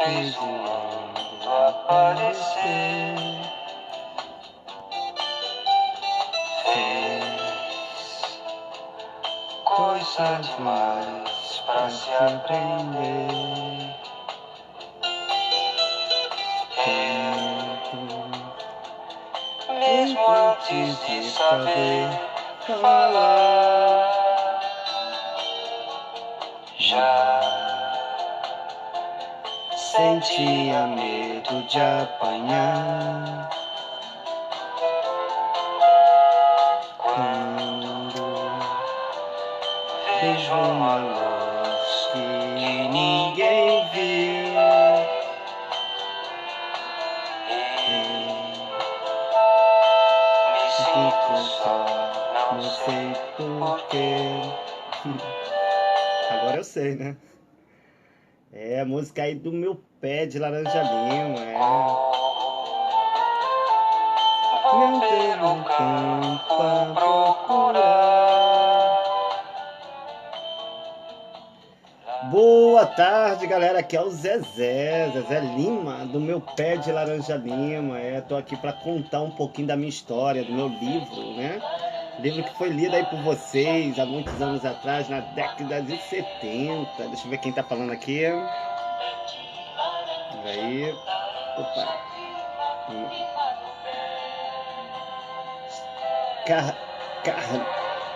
fez o mundo aparecer, fez coisa demais pra se aprender. Mesmo antes de saber falar, já sentia medo de apanhar. Quando vejo uma luz que ninguém viu, me sinto só, não sei porquê. Agora eu sei, né? É a música aí do Meu Pé de Laranja Lima, Vou pelo campo a procurar. Boa tarde, galera. Aqui é o Zezé Lima, do Meu Pé de Laranja Lima. Tô aqui para contar um pouquinho da minha história, do meu livro, né? Livro que foi lido aí por vocês há muitos anos atrás, na década de 70. Deixa eu ver quem tá falando aqui. Aí, opa.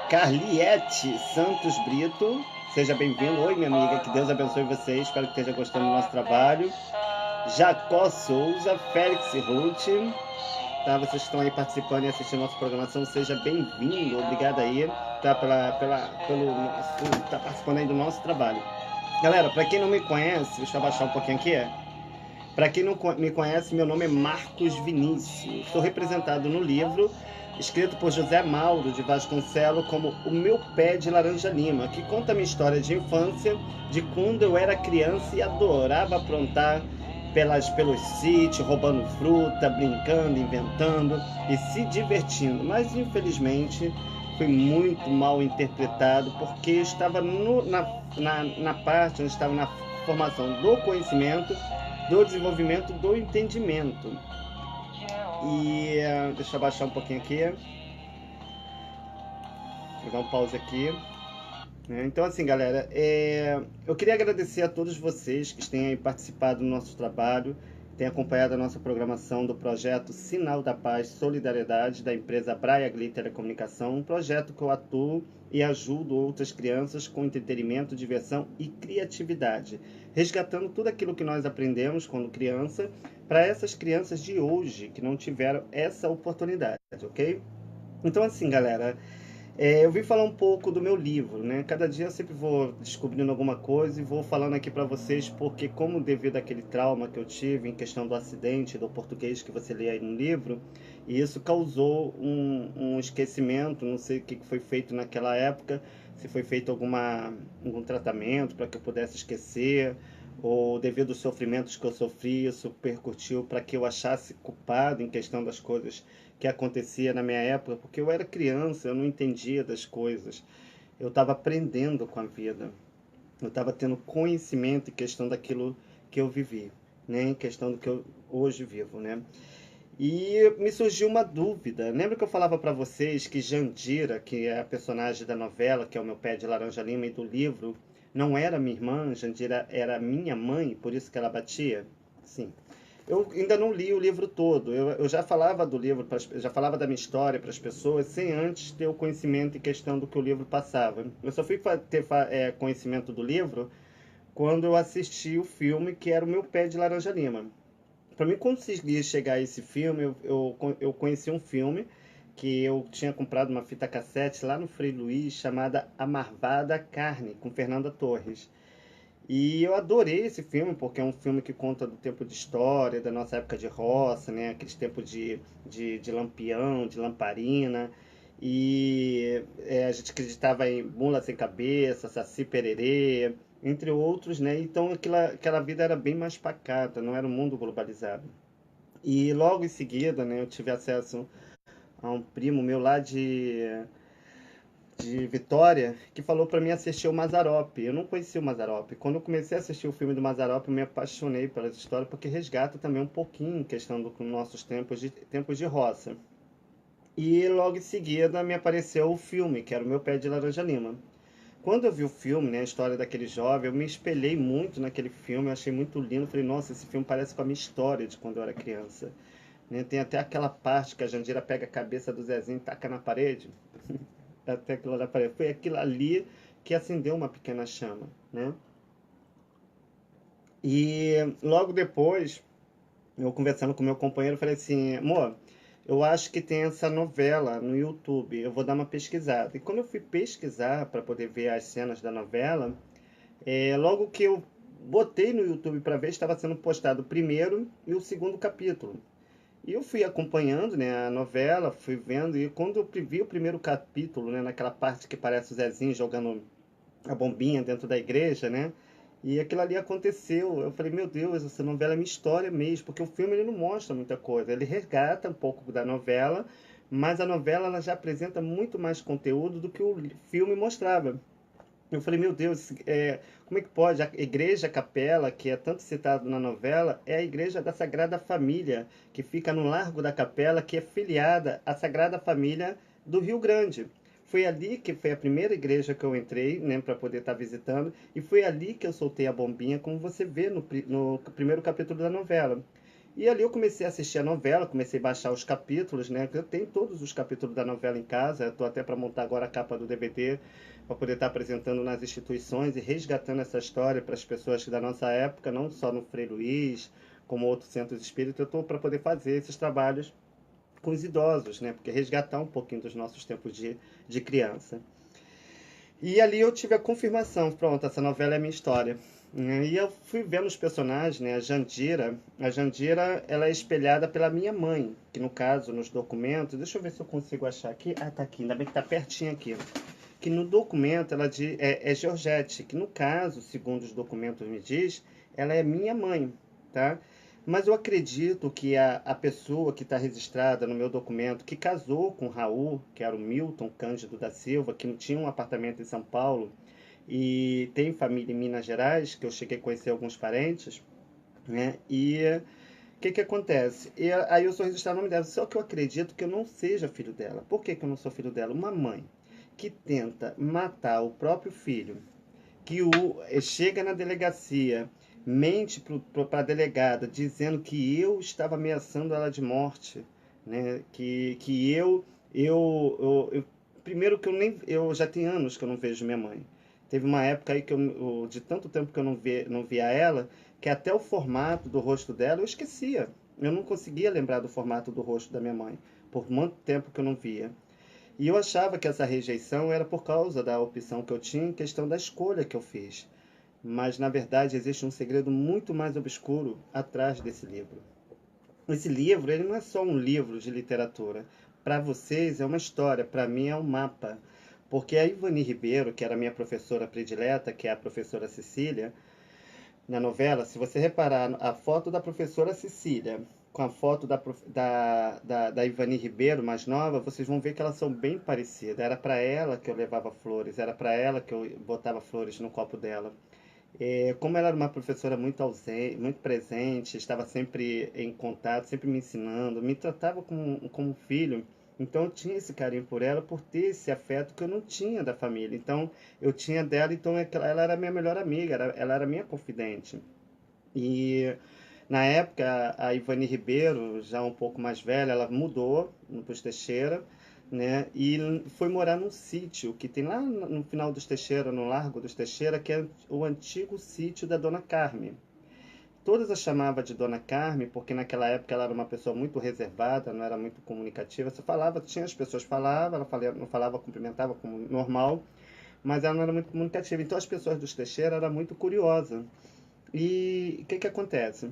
Carliette Santos Brito, seja bem-vindo. Oi, minha amiga, que Deus abençoe vocês. Espero que esteja gostando do nosso trabalho. Jacó Souza, Félix Ruth, tá? Vocês que estão aí participando e assistindo a nossa programação, seja bem-vindo. Obrigado aí, tá? Tá participando aí do nosso trabalho. Galera, para quem não me conhece, deixa eu abaixar um pouquinho aqui. Para quem não me conhece, meu nome é Marcos Vinícius. Sou representado no livro, escrito por José Mauro de Vasconcelos, como O Meu Pé de Laranja Lima, que conta a minha história de infância, de quando eu era criança e adorava aprontar pelos sítios, roubando fruta, brincando, inventando e se divertindo. Mas, infelizmente, fui muito mal interpretado, porque eu estava na parte onde estava na formação do conhecimento, do desenvolvimento do entendimento. E deixa eu abaixar um pouquinho aqui. Vou dar um pause aqui. Então, assim, galera, eu queria agradecer a todos vocês que têm participado do nosso trabalho, têm acompanhado a nossa programação do projeto Sinal da Paz Solidariedade da empresa Braia Gli Telecomunicação, um projeto que eu atuo e ajudo outras crianças com entretenimento, diversão e criatividade, resgatando tudo aquilo que nós aprendemos quando criança para essas crianças de hoje que não tiveram essa oportunidade, ok? Então, assim, galera, eu vim falar um pouco do meu livro, né? Cada dia eu sempre vou descobrindo alguma coisa e vou falando aqui para vocês, porque como devido àquele trauma que eu tive em questão do acidente do português que você lê aí no livro, e isso causou um esquecimento, não sei o que foi feito naquela época, se foi feito algum tratamento para que eu pudesse esquecer, ou devido aos sofrimentos que eu sofri, isso percutiu para que eu achasse culpado em questão das coisas que acontecia na minha época, porque eu era criança, eu não entendia das coisas. Eu estava aprendendo com a vida. Eu estava tendo conhecimento em questão daquilo que eu vivi, né? Em questão do que eu hoje vivo, né? E me surgiu uma dúvida. Lembra que eu falava para vocês que Jandira, que é a personagem da novela, que é o Meu Pé de Laranja Lima e do livro, não era minha irmã, Jandira era minha mãe, por isso que ela batia? Sim. Eu ainda não li o livro todo. Eu já falava do livro, já falava da minha história para as pessoas, sem antes ter o conhecimento em questão do que o livro passava. Eu só fui ter conhecimento do livro quando eu assisti o filme que era o Meu Pé de Laranja Lima. Para mim conseguir chegar a esse filme, eu conheci um filme que eu tinha comprado uma fita cassete lá no Frei Luiz, chamada A Marvada Carne, com Fernanda Torres. E eu adorei esse filme, porque é um filme que conta do tempo de história, da nossa época de roça, né? Aqueles tempos de lampião, de lamparina. E a gente acreditava em Mula Sem Cabeça, Saci Pererê, entre outros, né? Então aquela vida era bem mais pacata, não era um mundo globalizado. E logo em seguida, né, eu tive acesso a um primo meu lá de Vitória, que falou para mim assistir o Mazzaropi. Eu não conhecia o Mazzaropi. Quando eu comecei a assistir o filme do Mazzaropi, eu me apaixonei pelas histórias, porque resgata também um pouquinho questão dos nossos tempos de roça. E logo em seguida me apareceu o filme, que era o Meu Pé de Laranja Lima. Quando eu vi o filme, né, a história daquele jovem, eu me espelhei muito naquele filme, eu achei muito lindo. Falei, nossa, esse filme parece com a minha história de quando eu era criança. Né? Tem até aquela parte que a Jandira pega a cabeça do Zezinho e taca na parede. Até aquilo na parede. Foi aquilo ali que acendeu uma pequena chama. Né? E logo depois, eu conversando com meu companheiro, falei assim, amor, eu acho que tem essa novela no YouTube, eu vou dar uma pesquisada. E quando eu fui pesquisar para poder ver as cenas da novela, logo que eu botei no YouTube para ver, estava sendo postado o primeiro e o segundo capítulo. E eu fui acompanhando, né, a novela, fui vendo, e quando eu vi o primeiro capítulo, né, naquela parte que parece o Zezinho jogando a bombinha dentro da igreja, né? E aquilo ali aconteceu. Eu falei, meu Deus, essa novela é minha história mesmo, porque o filme ele não mostra muita coisa. Ele resgata um pouco da novela, mas a novela ela já apresenta muito mais conteúdo do que o filme mostrava. Eu falei, meu Deus, como é que pode? A igreja a capela, que é tanto citado na novela, é a igreja da Sagrada Família, que fica no Largo da Capela, que é filiada à Sagrada Família do Rio Grande. Foi ali que foi a primeira igreja que eu entrei, né, para poder estar visitando, e foi ali que eu soltei a bombinha, como você vê no primeiro capítulo da novela. E ali eu comecei a assistir a novela, comecei a baixar os capítulos, né? Eu tenho todos os capítulos da novela em casa, estou até para montar agora a capa do DVD, para poder estar apresentando nas instituições e resgatando essa história para as pessoas da nossa época, não só no Frei Luiz, como outros centros espíritas. Eu estou para poder fazer esses trabalhos com os idosos, né? Porque resgatar um pouquinho dos nossos tempos de criança. E ali eu tive a confirmação, pronto, essa novela é minha história. E eu fui vendo os personagens, né? A Jandira, ela é espelhada pela minha mãe, que no caso, nos documentos, deixa eu ver se eu consigo achar aqui. Ah, tá aqui, ainda bem que tá pertinho aqui. Que no documento ela é Georgette, que no caso, segundo os documentos me diz, ela é minha mãe, tá? Mas eu acredito que a pessoa que está registrada no meu documento, que casou com Raul, que era o Milton Cândido da Silva, que tinha um apartamento em São Paulo e tem família em Minas Gerais, que eu cheguei a conhecer alguns parentes, né? E o que acontece? Aí eu sou registrado no nome dela, só que eu acredito que eu não seja filho dela. Por que eu não sou filho dela? Uma mãe que tenta matar o próprio filho, que chega na delegacia, mente para a delegada, dizendo que eu estava ameaçando ela de morte, né? Que primeiro que eu já tenho anos que eu não vejo minha mãe. Teve uma época aí que de tanto tempo que eu não via ela, que até o formato do rosto dela eu esquecia. Eu não conseguia lembrar do formato do rosto da minha mãe, por muito tempo que eu não via. E eu achava que essa rejeição era por causa da opção que eu tinha em questão da escolha que eu fiz. Mas, na verdade, existe um segredo muito mais obscuro atrás desse livro. Esse livro, ele não é só um livro de literatura. Para vocês é uma história, para mim é um mapa. Porque a Ivani Ribeiro, que era minha professora predileta, que é a professora Cecília, na novela, se você reparar a foto da professora Cecília com a foto da Ivani Ribeiro, mais nova, vocês vão ver que elas são bem parecidas. Era para ela que eu levava flores, era para ela que eu botava flores no copo dela. Como ela era uma professora muito ausente, muito presente, estava sempre em contato, sempre me ensinando, me tratava como filho, então eu tinha esse carinho por ela, por ter esse afeto que eu não tinha da família. Então eu tinha dela, então ela era minha melhor amiga, ela era minha confidente. E na época a Ivani Ribeiro, já um pouco mais velha, ela mudou para os Teixeira, né? E foi morar num sítio que tem lá no final dos Teixeira, no Largo dos Teixeira, que é o antigo sítio da Dona Carme. Todas a chamavam de Dona Carme, porque naquela época ela era uma pessoa muito reservada, não era muito comunicativa. Você falava, tinha as pessoas falavam, não falava, cumprimentava como normal, mas ela não era muito comunicativa. Então as pessoas dos Teixeira eram muito curiosas. E o que acontece?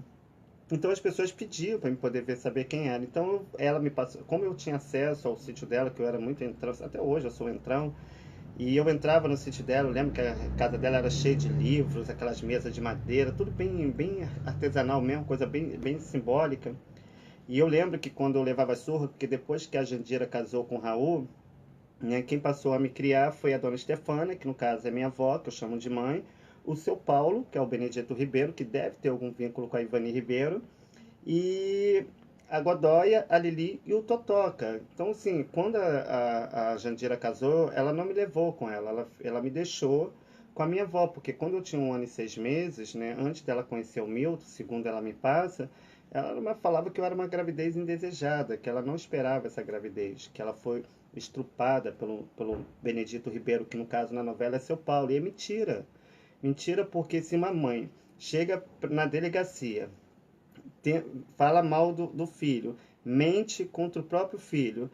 Então as pessoas pediam para me poder ver, saber quem era. Então ela me passou, como eu tinha acesso ao sítio dela, que eu era muito entrão, até hoje eu sou entrão, e eu entrava no sítio dela, eu lembro que a casa dela era cheia de livros, aquelas mesas de madeira, tudo bem artesanal mesmo, coisa bem simbólica. E eu lembro que quando eu levava surra, porque depois que a Jandira casou com o Raul, né? Quem passou a me criar foi a dona Estefânia, que no caso é minha avó, que eu chamo de mãe, o seu Paulo, que é o Benedito Ribeiro, que deve ter algum vínculo com a Ivani Ribeiro, e a Godóia, a Lili e o Totoca. Então, assim, quando a Jandira casou, ela não me levou com ela me deixou com a minha avó, porque quando eu tinha 1 ano e 6 meses, né, antes dela conhecer o Milton, segundo ela me passa, ela falava que eu era uma gravidez indesejada, que ela não esperava essa gravidez, que ela foi estrupada pelo Benedito Ribeiro, que no caso na novela é seu Paulo, e é mentira. Mentira porque se uma mãe chega na delegacia, tem, fala mal do filho, mente contra o próprio filho,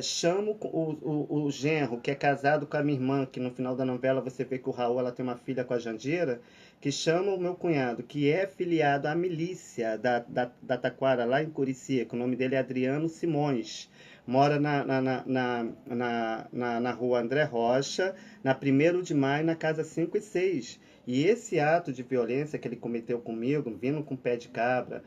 chama o genro, que é casado com a minha irmã, que no final da novela você vê que o Raul ela tem uma filha com a Jandira, que chama o meu cunhado, que é filiado à milícia da Taquara, lá em Curicica, o nome dele é Adriano Simões, mora na rua André Rocha, na 1º de Maio, na casa 5 e 6. E esse ato de violência que ele cometeu comigo, vindo com pé de cabra,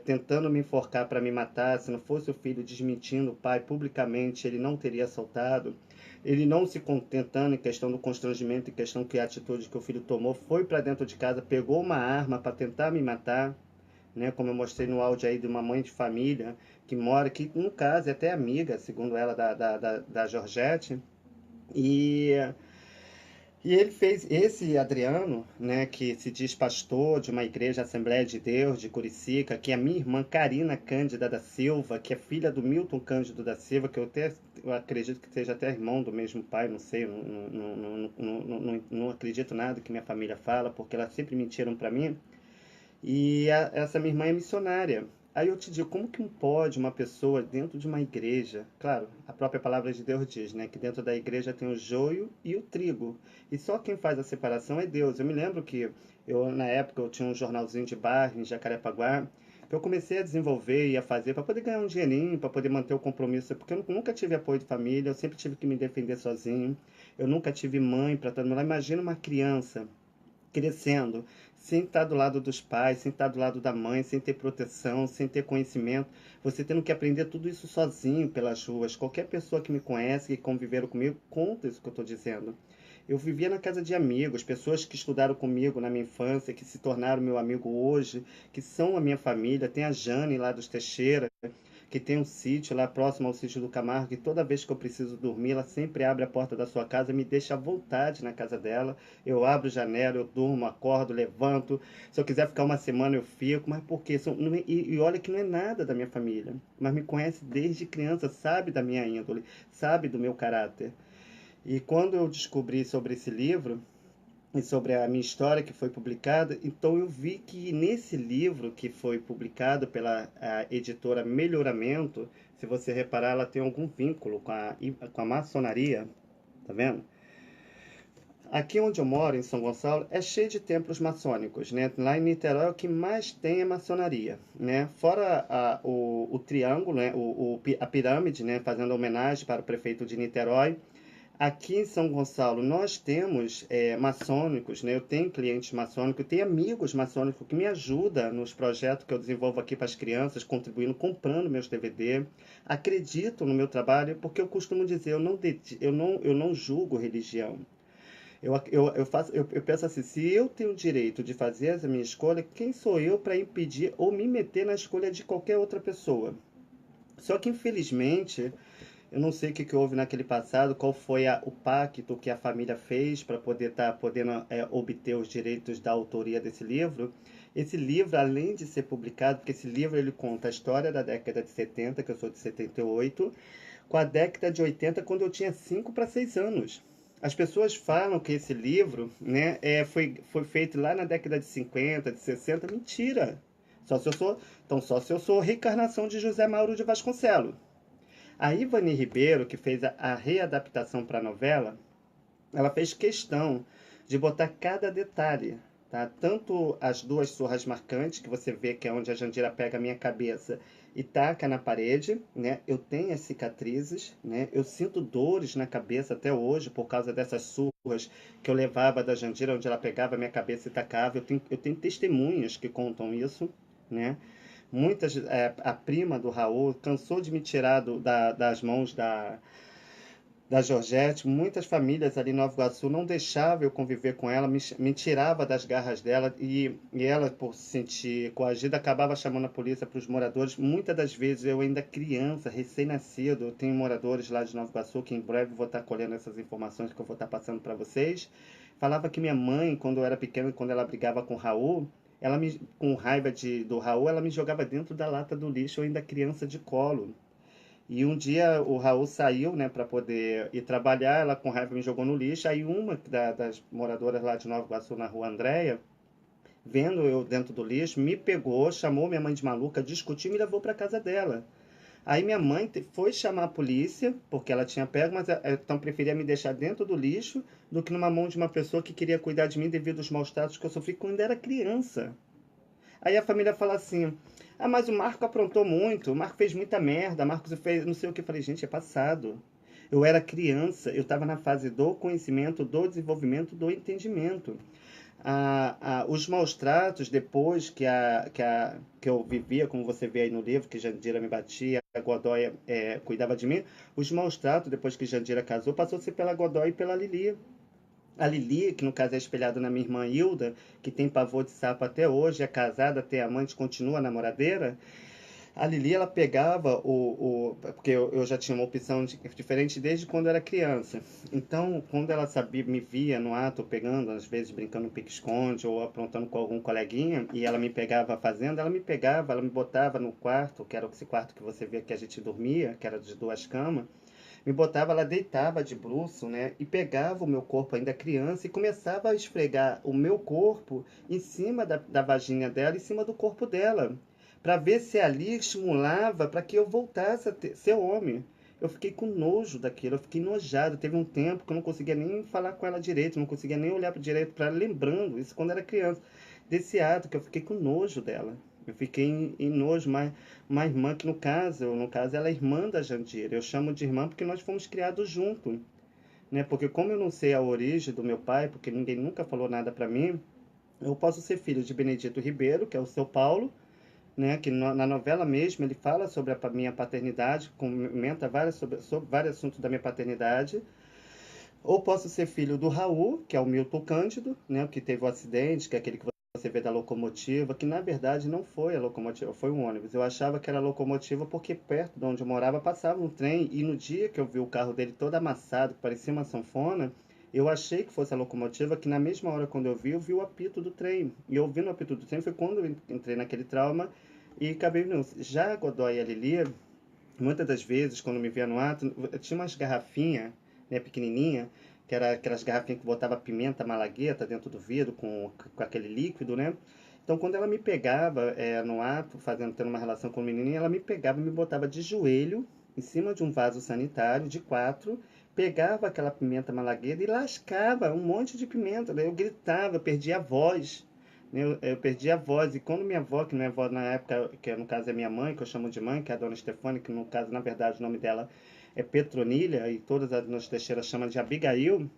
tentando me enforcar para me matar, se não fosse o filho desmentindo o pai publicamente, ele não teria assaltado. Ele não se contentando em questão do constrangimento, em questão que a atitude que o filho tomou, foi para dentro de casa, pegou uma arma para tentar me matar, né? Como eu mostrei no áudio aí de uma mãe de família que mora, que no caso é até amiga, segundo ela, da Georgette. E ele fez, esse Adriano, né, que se diz pastor de uma igreja Assembleia de Deus de Curicica, que é a minha irmã Karina Cândida da Silva, que é filha do Milton Cândido da Silva, que eu acredito que seja até irmão do mesmo pai, não sei, não acredito nada que minha família fala, porque elas sempre mentiram para mim. E essa minha irmã é missionária. Aí eu te digo, como que pode uma pessoa dentro de uma igreja, claro, a própria palavra de Deus diz, né, que dentro da igreja tem o joio e o trigo, e só quem faz a separação é Deus. Eu me lembro que na época, eu tinha um jornalzinho de bairro em Jacarepaguá, que eu comecei a desenvolver e a fazer para poder ganhar um dinheirinho, para poder manter o compromisso, porque eu nunca tive apoio de família, eu sempre tive que me defender sozinho, eu nunca tive mãe para estar do meu lado. Imagina uma criança crescendo, sem estar do lado dos pais, sem estar do lado da mãe, sem ter proteção, sem ter conhecimento, você tendo que aprender tudo isso sozinho pelas ruas. Qualquer pessoa que me conhece, que conviveram comigo, conta isso que eu estou dizendo. Eu vivia na casa de amigos, pessoas que estudaram comigo na minha infância, que se tornaram meu amigo hoje, que são a minha família. Tem a Jane lá dos Teixeira, que tem um sítio lá próximo ao sítio do Camargo, e toda vez que eu preciso dormir, ela sempre abre a porta da sua casa e me deixa à vontade na casa dela. Eu abro janela, eu durmo, acordo, levanto. Se eu quiser ficar uma semana, eu fico. Mas por quê? E olha que não é nada da minha família, mas me conhece desde criança, sabe da minha índole, sabe do meu caráter. E quando eu descobri sobre esse livro, e sobre a minha história que foi publicada, então eu vi que nesse livro que foi publicado pela editora Melhoramento, se você reparar, ela tem algum vínculo com a maçonaria, tá vendo? Aqui onde eu moro, em São Gonçalo, é cheio de templos maçônicos, né? Lá em Niterói, o que mais tem é maçonaria, né? Fora o triângulo, né? A pirâmide, né? Fazendo homenagem para o prefeito de Niterói. Aqui em São Gonçalo nós temos maçônicos, né? Eu tenho clientes maçônicos, eu tenho amigos maçônicos que me ajudam nos projetos que eu desenvolvo aqui para as crianças, contribuindo, comprando meus DVD, acreditam no meu trabalho, porque eu costumo dizer, eu não julgo religião. Eu penso assim, se eu tenho o direito de fazer a minha escolha, quem sou eu para impedir ou me meter na escolha de qualquer outra pessoa? Só que infelizmente eu não sei o que houve naquele passado, qual foi o pacto que a família fez para poder estar podendo obter os direitos da autoria desse livro. Esse livro, além de ser publicado, porque esse livro ele conta a história da década de 70, que eu sou de 78, com a década de 80, quando eu tinha 5 para 6 anos. As pessoas falam que esse livro, né, foi feito lá na década de 50, de 60. Mentira! Só se eu sou reencarnação de José Mauro de Vasconcelos. A Ivani Ribeiro, que fez a readaptação para a novela, ela fez questão de botar cada detalhe, tá? Tanto as duas surras marcantes, que você vê que é onde a Jandira pega a minha cabeça e taca na parede, né? Eu tenho as cicatrizes, né? Eu sinto dores na cabeça até hoje por causa dessas surras que eu levava da Jandira, onde ela pegava a minha cabeça e tacava. Eu tenho testemunhas que contam isso, né? A prima do Raul cansou de me tirar das mãos da Georgette, muitas famílias ali em Nova Iguaçu não deixavam eu conviver com ela, me tirava das garras dela e ela, por se sentir coagida, acabava chamando a polícia para os moradores. Muitas das vezes eu ainda criança, recém-nascido, eu tenho moradores lá de Nova Iguaçu que em breve vou estar colhendo essas informações que eu vou estar passando para vocês. Falava que minha mãe, quando eu era pequena, quando ela brigava com o Raul, com raiva do Raul, ela me jogava dentro da lata do lixo, eu ainda criança de colo. E um dia o Raul saiu, né, para poder ir trabalhar, ela com raiva me jogou no lixo, aí uma das moradoras lá de Nova Iguaçu, na rua Andréia, vendo eu dentro do lixo, me pegou, chamou minha mãe de maluca, discutiu e me levou para casa dela. Aí minha mãe foi chamar a polícia, porque ela tinha pego, mas então preferia me deixar dentro do lixo do que numa mão de uma pessoa que queria cuidar de mim devido aos maus tratos que eu sofri quando era criança. Aí a família fala assim: ah, mas o Marco aprontou muito, o Marco fez muita merda, o Marco fez não sei o que. Eu falei: gente, é passado. Eu era criança, eu estava na fase do conhecimento, do desenvolvimento, do entendimento. Os maus tratos, depois que eu vivia, como você vê aí no livro, que Jandira me batia, a Godoy cuidava de mim, os maus tratos, depois que Jandira casou, passou a ser pela Godoy e pela Lili. A Lili, que no caso é espelhada na minha irmã Hilda, que tem pavor de sapo até hoje, é casada, tem amante, continua namoradeira. A Lili, ela pegava porque eu já tinha uma opção diferente desde quando eu era criança. Então, quando ela sabia, me via no ato pegando, às vezes brincando no pique-esconde ou aprontando com algum coleguinha, e ela me pegava fazendo, ela me pegava, ela me botava no quarto, que era esse quarto que você via que a gente dormia, que era de duas camas, me botava, ela deitava de bruço, né? E pegava o meu corpo ainda criança e começava a esfregar o meu corpo em cima da vagina dela, em cima do corpo dela, para ver se ali estimulava para que eu voltasse a ser homem. Eu fiquei com nojo daquilo, eu fiquei enojado. Teve um tempo que eu não conseguia nem falar com ela direito, não conseguia nem olhar para direito para ela, lembrando isso quando era criança, desse ato que eu fiquei com nojo dela. Eu fiquei em nojo, mas uma irmã que no caso ela é irmã da Jandira. Eu chamo de irmã porque nós fomos criados juntos, né? Porque como eu não sei a origem do meu pai, porque ninguém nunca falou nada para mim, eu posso ser filho de Benedito Ribeiro, que é o seu Paulo, né? Que na novela mesmo ele fala sobre a minha paternidade, comenta sobre vários assuntos da minha paternidade. Ou posso ser filho do Raul, que é o Milton Cândido, né? Que teve o acidente, que é aquele que você vê da locomotiva, que na verdade não foi a locomotiva, foi um ônibus. Eu achava que era locomotiva porque perto de onde eu morava passava um trem e no dia que eu vi o carro dele todo amassado, que parecia uma sanfona, eu achei que fosse a locomotiva, que na mesma hora quando eu vi o apito do trem. E ouvindo o apito do trem foi quando eu entrei naquele trauma e acabei não. Já a Godoy e a Lili, muitas das vezes, quando me via no ato, tinha umas garrafinhas, né, pequenininha, que era aquelas garrafinhas que botava pimenta malagueta dentro do vidro com aquele líquido, né? Então, quando ela me pegava no ato, tendo uma relação com o menininho, ela me pegava e me botava de joelho em cima de um vaso sanitário de quatro, pegava aquela pimenta malagueta e lascava um monte de pimenta. Daí eu gritava, eu perdia a voz, né? Eu perdi a voz, e quando minha avó, que minha avó na época, que no caso é minha mãe, que eu chamo de mãe, que é a dona Stefani, que no caso, na verdade, o nome dela é Petronilha, e todas as nossas teixeiras chamam de Abigail,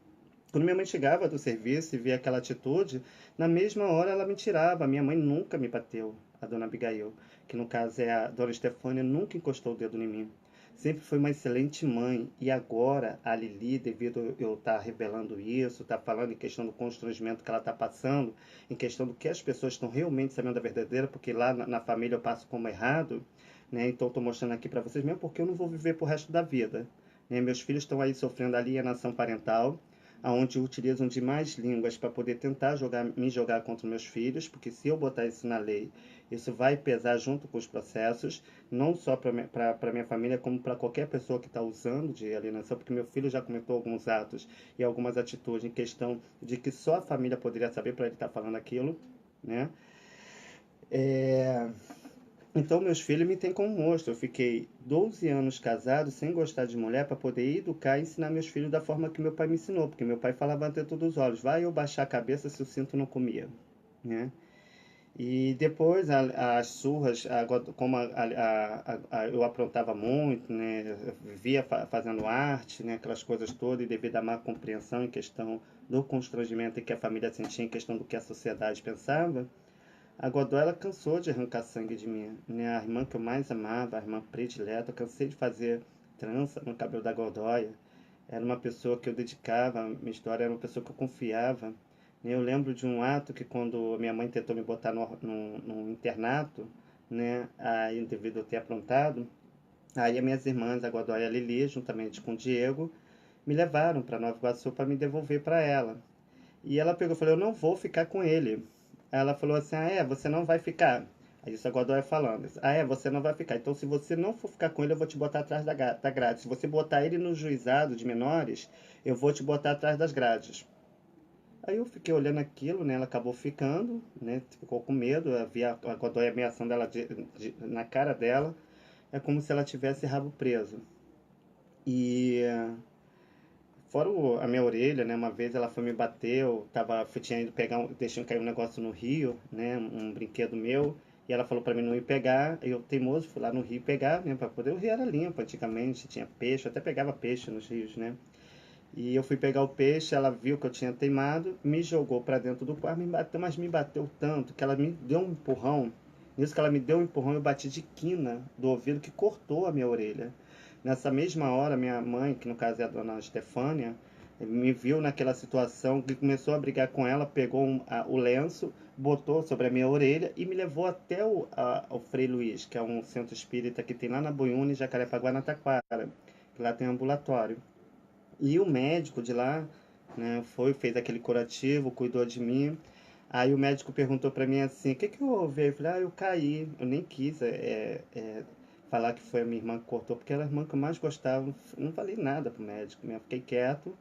quando minha mãe chegava do serviço e via aquela atitude, na mesma hora ela me tirava. Minha mãe nunca me bateu, a dona Abigail, que no caso é a dona Stefânia, nunca encostou o dedo em mim. Sempre foi uma excelente mãe. E agora a Lili, devido eu estar revelando isso, estar falando em questão do constrangimento que ela está passando, em questão do que as pessoas estão realmente sabendo da verdadeira, porque lá na família eu passo como errado, né? Então estou mostrando aqui para vocês mesmo porque eu não vou viver pro resto da vida, né? Meus filhos estão aí sofrendo alienação parental, aonde utilizam de mais línguas para poder tentar me jogar contra meus filhos, porque se eu botar isso na lei, isso vai pesar junto com os processos, não só para minha família, como para qualquer pessoa que está usando de alienação, porque meu filho já comentou alguns atos e algumas atitudes em questão de que só a família poderia saber para ele estar falando aquilo, né? É, então, meus filhos me têm como monstro. Eu fiquei 12 anos casado, sem gostar de mulher, para poder educar e ensinar meus filhos da forma que meu pai me ensinou. Porque meu pai falava ante todos os olhos: vai eu baixar a cabeça se o cinto não comia, né? E depois as surras, como eu aprontava muito, né? Eu vivia fazendo arte, né? Aquelas coisas todas, e devido à má compreensão em questão do constrangimento que a família sentia em questão do que a sociedade pensava, a Godoy, ela cansou de arrancar sangue de mim, né? A irmã que eu mais amava, a irmã predileta, eu cansei de fazer trança no cabelo da Godoy. era uma pessoa que eu dedicava, minha história era uma pessoa que eu confiava. Eu lembro de um ato que quando minha mãe tentou me botar no internato, né, aí devido a eu ter aprontado, aí as minhas irmãs, a Godoy e a Lili, juntamente com o Diego, me levaram para Nova Iguaçu para me devolver para ela. E ela pegou e falou, eu não vou ficar com ele. Aí ela falou assim, ah é, você não vai ficar. Aí isso a Godoy falando, ah é, você não vai ficar. Então se você não for ficar com ele, eu vou te botar atrás da grade. Se você botar ele no juizado de menores, eu vou te botar atrás das grades. Aí eu fiquei olhando aquilo, né? Ela acabou ficando, né? Ficou com medo, eu vi a Godoy ameaçando ela na cara dela. É como se ela tivesse rabo preso. E fora a minha orelha, né? Uma vez ela foi me bater, tinha ido pegar, deixando cair um negócio no rio, né? Um brinquedo meu. E ela falou pra mim não ir pegar. Eu, teimoso, fui lá no rio pegar, né? Pra poder. O rio era limpo antigamente, tinha peixe, eu até pegava peixe nos rios, né? E eu fui pegar o peixe, ela viu que eu tinha teimado, me jogou pra dentro do quarto, me bateu, mas me bateu tanto que ela me deu um empurrão. Nisso que ela me deu um empurrão, eu bati de quina do ouvido que cortou a minha orelha. Nessa mesma hora, minha mãe, que no caso é a dona Estefânia, me viu naquela situação, que começou a brigar com ela, pegou o lenço, botou sobre a minha orelha e me levou até o Frei Luiz, que é um centro espírita que tem lá na Boiúna, em Jacarepaguá, na Taquara, que lá tem um ambulatório. E o médico de lá, né, fez aquele curativo, cuidou de mim. Aí o médico perguntou pra mim assim, o que que houve? Aí eu falei, eu caí. Eu nem quis falar que foi a minha irmã que cortou, porque era a irmã que eu mais gostava. Não falei nada pro médico, né? Fiquei quieto,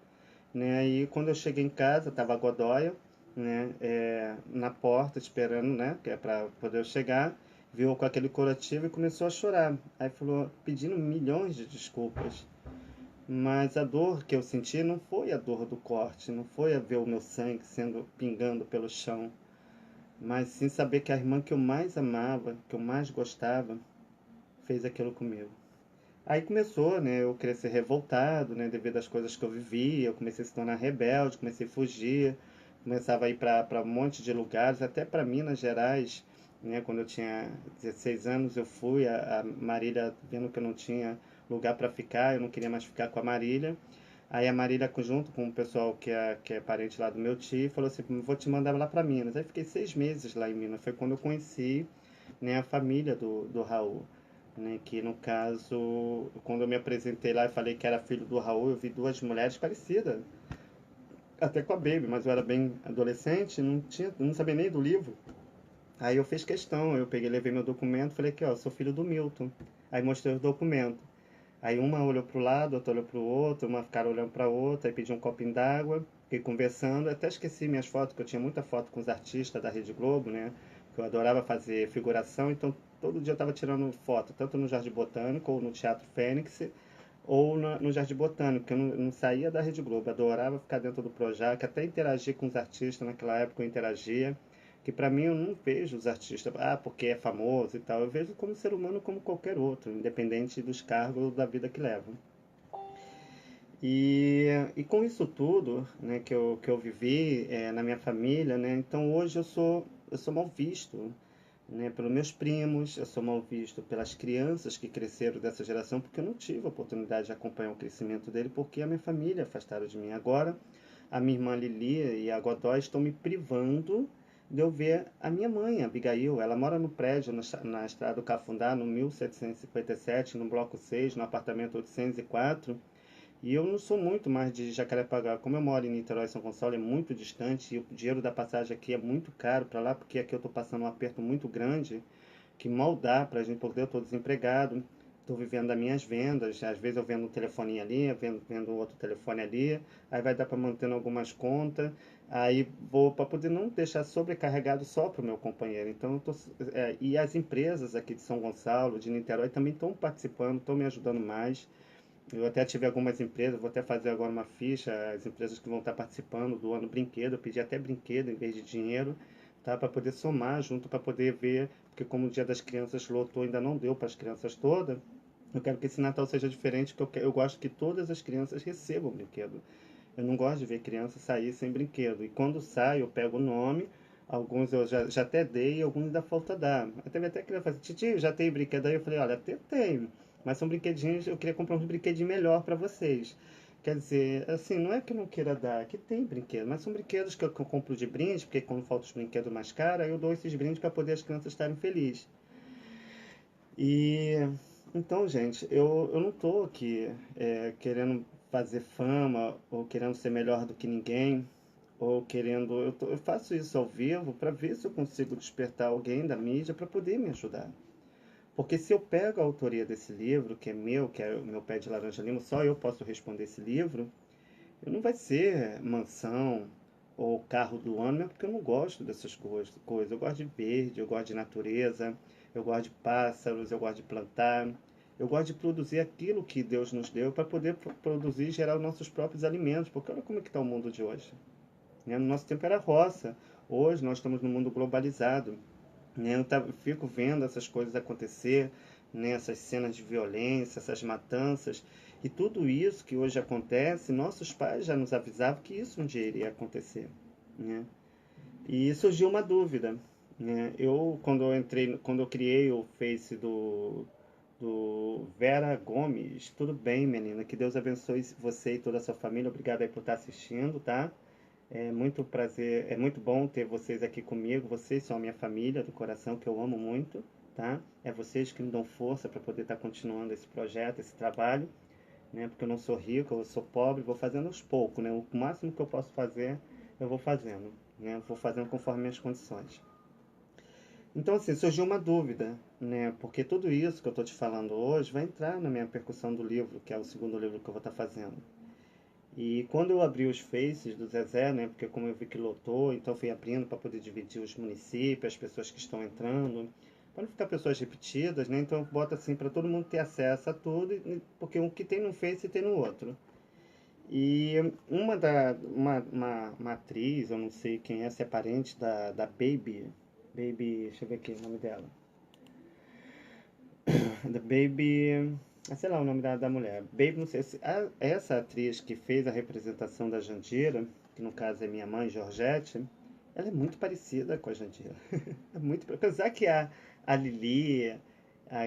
né? Aí quando eu cheguei em casa, tava a Godoia, né, na porta esperando, né, que é para poder eu chegar, viu com aquele curativo e começou a chorar. Aí falou, pedindo milhões de desculpas. Mas a dor que eu senti não foi a dor do corte, não foi a ver o meu sangue sendo pingando pelo chão, mas sim saber que a irmã que eu mais amava, que eu mais gostava, fez aquilo comigo. Aí começou, né, eu crescer revoltado, né, devido às coisas que eu vivia, eu comecei a se tornar rebelde, comecei a fugir, começava a ir para um monte de lugares, até para Minas Gerais, né, quando eu tinha 16 anos eu fui, a Marília vendo que eu não tinha lugar para ficar, eu não queria mais ficar com a Marília, aí a Marília junto com o pessoal que é parente lá do meu tio, falou assim, vou te mandar lá para Minas, aí fiquei 6 meses lá em Minas, foi quando eu conheci, né, a família do Raul, né, que no caso, quando eu me apresentei lá e falei que era filho do Raul, eu vi duas mulheres parecidas, até com a Baby, mas eu era bem adolescente, não sabia nem do livro. Aí eu fiz questão, eu peguei, levei meu documento, falei que ó, eu sou filho do Milton. Aí mostrei os documentos. Aí uma olhou pro lado, outra olhou pro outro, uma ficaram olhando pra outra, aí pedi um copinho d'água, fiquei conversando, até esqueci minhas fotos, porque eu tinha muita foto com os artistas da Rede Globo, né? Que eu adorava fazer figuração, então todo dia eu estava tirando foto, tanto no Jardim Botânico ou no Teatro Fênix, ou no Jardim Botânico, que eu não saía da Rede Globo, adorava ficar dentro do Projac, até interagir com os artistas, naquela época eu interagia, que para mim eu não vejo os artistas, porque é famoso e tal, eu vejo como ser humano como qualquer outro, independente dos cargos ou da vida que levam. E com isso tudo, né, que eu vivi na minha família, né, então hoje eu sou mal visto, né, pelos meus primos, eu sou mal visto pelas crianças que cresceram dessa geração, porque eu não tive a oportunidade de acompanhar o crescimento dele, porque a minha família afastaram de mim. Agora, a minha irmã Lili e a Godó estão me privando de eu ver a minha mãe, a Abigail. Ela mora no prédio, na estrada do Cafundá, no 1757, no bloco 6, no apartamento 804. E eu não sou muito mais de Jacarepaguá. Como eu moro em Niterói, São Gonçalo é muito distante e o dinheiro da passagem aqui é muito caro para lá, porque aqui eu estou passando um aperto muito grande, que mal dá para a gente, porque eu estou desempregado, estou vivendo das minhas vendas. Às vezes eu vendo um telefoninho ali, vendo outro telefone ali, aí vai dar para manter algumas contas, aí vou para poder não deixar sobrecarregado só para o meu companheiro. Então, e as empresas aqui de São Gonçalo, de Niterói, também estão participando, estão me ajudando mais. Eu até tive algumas empresas, vou até fazer agora uma ficha, as empresas que vão estar participando do ano brinquedo, eu pedi até brinquedo em vez de dinheiro, tá? Para poder somar junto, para poder ver, porque como o Dia das Crianças lotou, ainda não deu para as crianças todas, eu quero que esse Natal seja diferente, porque eu gosto que todas as crianças recebam brinquedo. Eu não gosto de ver criança sair sem brinquedo. E quando sai, eu pego o nome, alguns eu já até dei, alguns ainda falta dar. Até queria fazer, tio, já tem brinquedo aí? Eu falei, olha, até tem, mas são brinquedinhos, eu queria comprar uns brinquedinhos melhor para vocês. Quer dizer, assim, não é que eu não queira dar, que tem brinquedos, mas são brinquedos que eu compro de brinde, porque quando falta os brinquedos mais caros, aí eu dou esses brindes para poder as crianças estarem felizes. E então, gente, eu não tô aqui querendo fazer fama ou querendo ser melhor do que ninguém ou querendo. Eu faço isso ao vivo para ver se eu consigo despertar alguém da mídia para poder me ajudar. Porque se eu pego a autoria desse livro, que é meu, que é o meu Pé de Laranja Lima, só eu posso responder esse livro, não vai ser mansão ou carro do ano, mesmo porque eu não gosto dessas coisas. Eu gosto de verde, eu gosto de natureza, eu gosto de pássaros, eu gosto de plantar. Eu gosto de produzir aquilo que Deus nos deu para poder produzir e gerar os nossos próprios alimentos. Porque olha como é que está o mundo de hoje. Né? No nosso tempo era roça. Hoje nós estamos num mundo globalizado. Né? Eu fico vendo essas coisas acontecer, né? Essas cenas de violência, essas matanças. E tudo isso que hoje acontece, nossos pais já nos avisavam que isso um dia iria acontecer. Né? E surgiu uma dúvida. Né? Quando eu criei o Face do Vera Gomes, tudo bem, menina, que Deus abençoe você e toda a sua família. Obrigado aí por estar assistindo, tá? É muito prazer, é muito bom ter vocês aqui comigo. Vocês são a minha família do coração, que eu amo muito, tá? É vocês que me dão força para poder estar continuando esse projeto, esse trabalho, né? Porque eu não sou rico, eu sou pobre, vou fazendo aos poucos, né? O máximo que eu posso fazer, eu vou fazendo, né? Eu vou fazendo conforme minhas condições. Então, assim, surgiu uma dúvida, né? Porque tudo isso que eu estou te falando hoje vai entrar na minha percussão do livro, que é o segundo livro que eu vou estar fazendo. E quando eu abri os faces do Zezé, né, porque como eu vi que lotou, então eu fui abrindo para poder dividir os municípios, as pessoas que estão entrando, para não ficar pessoas repetidas, né, então eu boto assim para todo mundo ter acesso a tudo, porque o que tem no Face tem no outro. E uma atriz, eu não sei quem é, se é parente da Baby, deixa eu ver aqui o nome dela. Da Baby. Sei lá o nome da mulher. Baby, não sei se. Essa atriz que fez a representação da Jandira, que no caso é minha mãe, Georgette, ela é muito parecida com a Jandira. É muito, apesar que a Lili,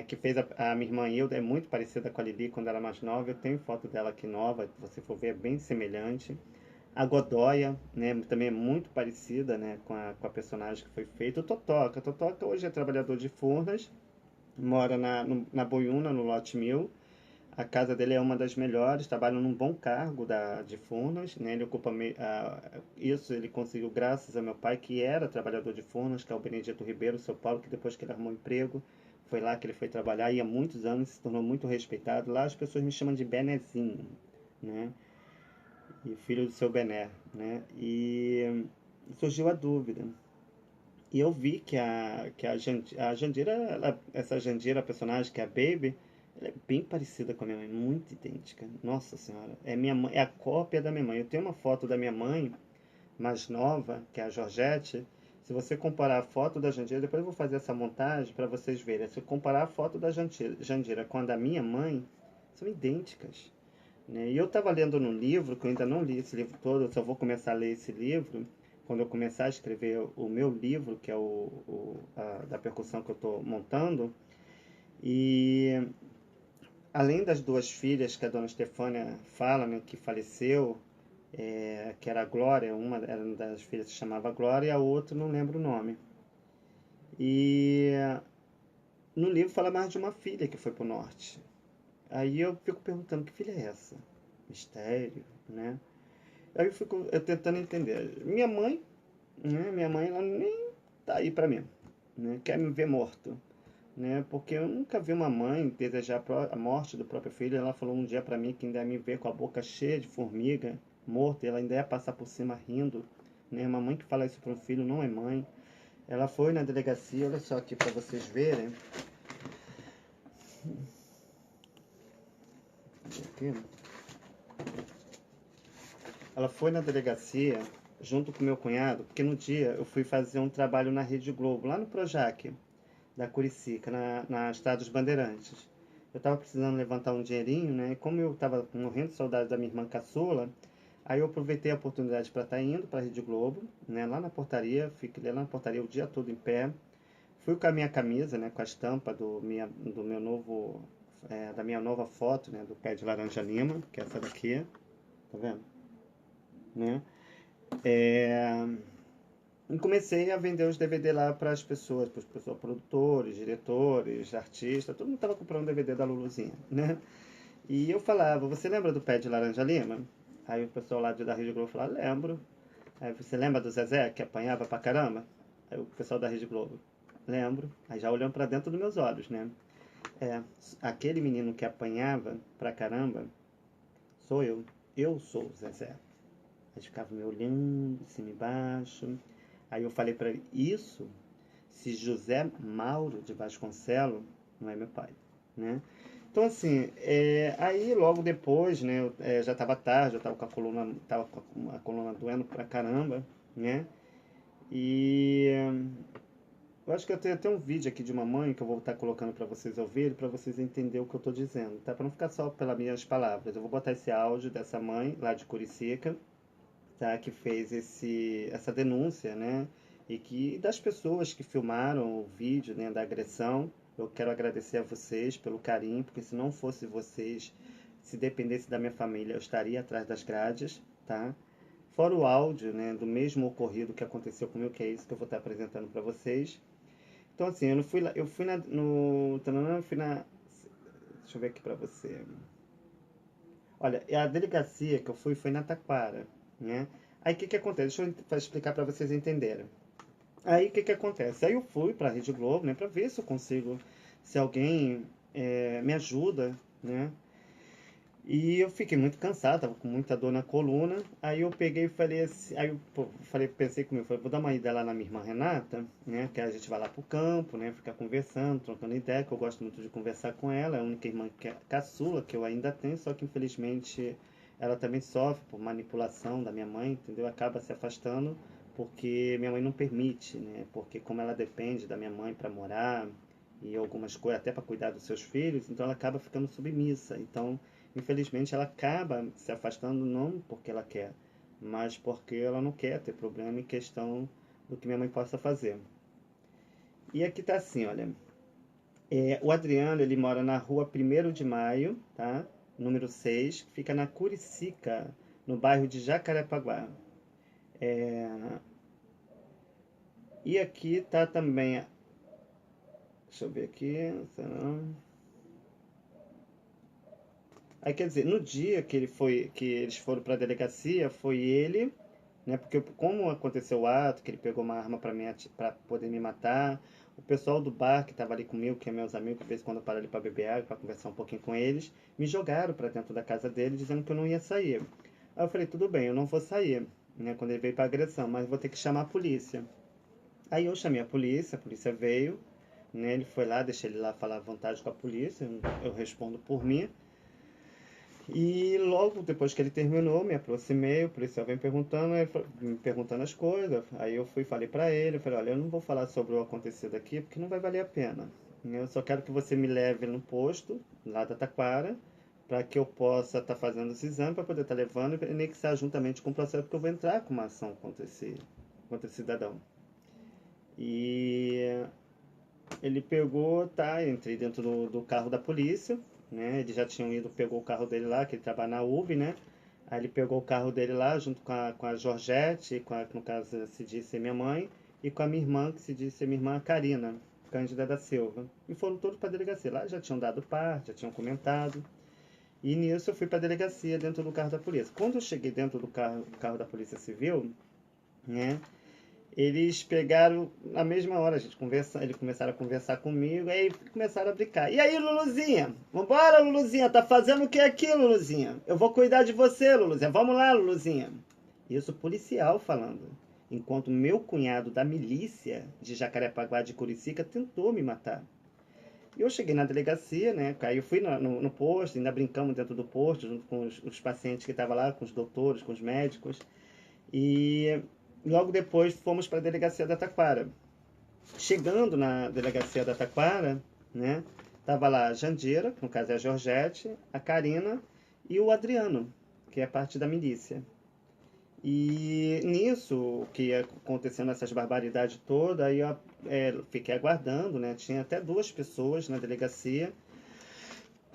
que fez a minha irmã Hilda, é muito parecida com a Lili quando ela era mais nova. Eu tenho foto dela aqui nova, se você for ver, é bem semelhante. A Godoya, né, também é muito parecida, né, com a personagem que foi feita. O Totoca. O Totoca hoje é trabalhador de Furnas, mora na Boiúna, no Lote 1000. A casa dele é uma das melhores, trabalha num bom cargo de Furnas, né? Ele ocupa isso ele conseguiu graças ao meu pai, que era trabalhador de Furnas, que é o Benedito Ribeiro, São Paulo, que depois que ele arrumou emprego, foi lá que ele foi trabalhar e há muitos anos se tornou muito respeitado. Lá as pessoas me chamam de Benezinho, né? E filho do seu Bené, né? E surgiu a dúvida. E eu vi a Jandira, essa Jandira, a personagem que é a Baby, ela é bem parecida com a minha mãe, muito idêntica. Nossa senhora, é minha mãe, é a cópia da minha mãe. Eu tenho uma foto da minha mãe mais nova, que é a Georgette. Se você comparar a foto da Jandira, depois eu vou fazer essa montagem para vocês verem. Se eu comparar a foto da Jandira com a da minha mãe, são idênticas. Né? E eu estava lendo no livro, que eu ainda não li esse livro todo, eu só vou começar a ler esse livro quando eu começar a escrever o meu livro, que é da percussão que eu estou montando. E além das duas filhas que a dona Estefânia fala, né, que faleceu, que era a Glória, uma era das filhas se chamava Glória e a outra não lembro o nome. E no livro fala mais de uma filha que foi para o norte. Aí eu fico perguntando, que filha é essa? Mistério, né? Aí eu tentando entender. Minha mãe, ela nem tá aí pra mim, né? Quer me ver morto, né? Porque eu nunca vi uma mãe desejar a morte do próprio filho. Ela falou um dia pra mim que ainda ia me ver com a boca cheia de formiga, morta, e ela ainda ia passar por cima rindo, né? Uma mãe que fala isso para um filho não é mãe. Ela foi na delegacia, olha só aqui pra vocês verem. Aqui. Ela foi na delegacia junto com meu cunhado, porque no dia eu fui fazer um trabalho na Rede Globo, lá no Projac, da Curicica, na Estrada dos Bandeirantes. Eu estava precisando levantar um dinheirinho, né? E como eu estava morrendo de saudade da minha irmã caçula, aí eu aproveitei a oportunidade para estar indo para a Rede Globo, né? Lá na portaria, fiquei lá na portaria o dia todo em pé. Fui com a minha camisa, né? Com a estampa da minha nova foto, né? Do Pé de Laranja Lima, que é essa daqui. tá vendo? Né? É... E comecei a vender os DVD lá para as pessoas, produtores, diretores, artistas, todo mundo tava comprando DVD da Luluzinha, né? E eu falava, você lembra do Pé de Laranja Lima? Aí o pessoal lá da Rede Globo falava, lembro. Aí você lembra do Zezé, que apanhava pra caramba? Aí o pessoal da Rede Globo, lembro. Aí já olhando pra dentro dos meus olhos, né? É, aquele menino que apanhava pra caramba, sou eu. Eu sou o Zezé. Aí ficava me olhando, de cima e baixo. Aí eu falei pra ele, isso, se José Mauro de Vasconcelos, não é meu pai, né? Então, assim, aí logo depois, né, já estava tarde, eu estava com a coluna doendo pra caramba, né? E eu acho que eu tenho até um vídeo aqui de uma mãe que eu vou estar colocando para vocês ouvirem, para vocês entenderem o que eu estou dizendo, tá? Para não ficar só pelas minhas palavras. Eu vou botar esse áudio dessa mãe lá de Curicica, tá? Que fez essa denúncia, né? E das pessoas que filmaram o vídeo, né, da agressão. Eu quero agradecer a vocês pelo carinho, porque se não fosse vocês, se dependesse da minha família, eu estaria atrás das grades, tá? Fora o áudio, né, do mesmo ocorrido que aconteceu comigo, que é isso que eu vou estar apresentando para vocês. Então, assim, eu não fui lá, eu fui na, no, tanana, fui na, deixa eu ver aqui para você. Olha, a delegacia que eu fui foi na Taquara, né? Aí o que que acontece? Deixa eu explicar para vocês entenderem. Aí o que que acontece? Aí eu fui para a Rede Globo, né, para ver se eu consigo, se alguém me ajuda, né? E eu fiquei muito cansado, tava com muita dor na coluna. Aí eu peguei e falei assim, aí eu falei, pensei comigo, falei, vou dar uma ida lá na minha irmã Renata, né? Que a gente vai lá pro campo, né? Ficar conversando, trocando ideia, que eu gosto muito de conversar com ela. É a única irmã que é caçula que eu ainda tenho, só que infelizmente ela também sofre por manipulação da minha mãe, entendeu? Acaba se afastando porque minha mãe não permite, né? Porque como ela depende da minha mãe para morar e algumas coisas, até para cuidar dos seus filhos, então ela acaba ficando submissa. Então, infelizmente, ela acaba se afastando não porque ela quer, mas porque ela não quer ter problema em questão do que minha mãe possa fazer. E aqui tá assim, olha. O Adriano, ele mora na rua 1º de Maio, tá? Número 6, que fica na Curicica, no bairro de Jacarepaguá. E aqui tá também. Deixa eu ver aqui. Aí quer dizer, no dia que eles foram para a delegacia, foi ele, né? Porque como aconteceu o ato, que ele pegou uma arma para poder me matar, o pessoal do bar que estava ali comigo, que é meus amigos, que de vez em quando eu paro ali para beber água, para conversar um pouquinho com eles, me jogaram para dentro da casa dele, dizendo que eu não ia sair. Aí eu falei, tudo bem, eu não vou sair, né? Quando ele veio para agressão, mas vou ter que chamar a polícia. Aí eu chamei a polícia veio, né? Ele foi lá, deixei ele lá falar à vontade com a polícia, eu respondo por mim. E logo depois que ele terminou, me aproximei, o policial vem perguntando, me perguntando as coisas. Aí eu fui, falei pra ele, eu falei, olha, eu não vou falar sobre o acontecido aqui, porque não vai valer a pena. Eu só quero que você me leve no posto, lá da Taquara, para que eu possa estar fazendo os exames, para poder estar levando e anexar juntamente com o processo, porque eu vou entrar com uma ação contra esse cidadão. E ele pegou, tá, entrei dentro do carro da polícia, né? Eles já tinham ido, pegou o carro dele lá, que ele trabalha na UB, né? Aí ele pegou o carro dele lá, junto com a Georgette, no caso se diz ser minha mãe, e com a minha irmã, que se diz ser minha irmã Karina, Cândida da Silva. E foram todos para a delegacia. Lá já tinham dado parte, já tinham comentado. E nisso eu fui para a delegacia dentro do carro da polícia. Quando eu cheguei dentro do carro da Polícia Civil, né? Eles pegaram na mesma hora, a gente conversa, eles começaram a conversar comigo, aí começaram a brincar. E aí, Luluzinha? Vambora, Luluzinha, tá fazendo o que aqui, Luluzinha? Eu vou cuidar de você, Luluzinha. Vamos lá, Luluzinha. Isso policial falando. Enquanto meu cunhado da milícia de Jacarepaguá de Curicica tentou me matar. E eu cheguei na delegacia, né? Aí eu fui no posto, ainda brincamos dentro do posto, junto com os pacientes que estavam lá, com os doutores, com os médicos. E logo depois fomos para a delegacia da Taquara. Chegando na delegacia da Taquara, né, tava lá a Jandira, que no caso é a Georgette, a Karina e o Adriano, que é parte da milícia. E nisso, que ia acontecendo essas barbaridades todas, aí eu fiquei aguardando, né? Tinha até 2 pessoas na delegacia.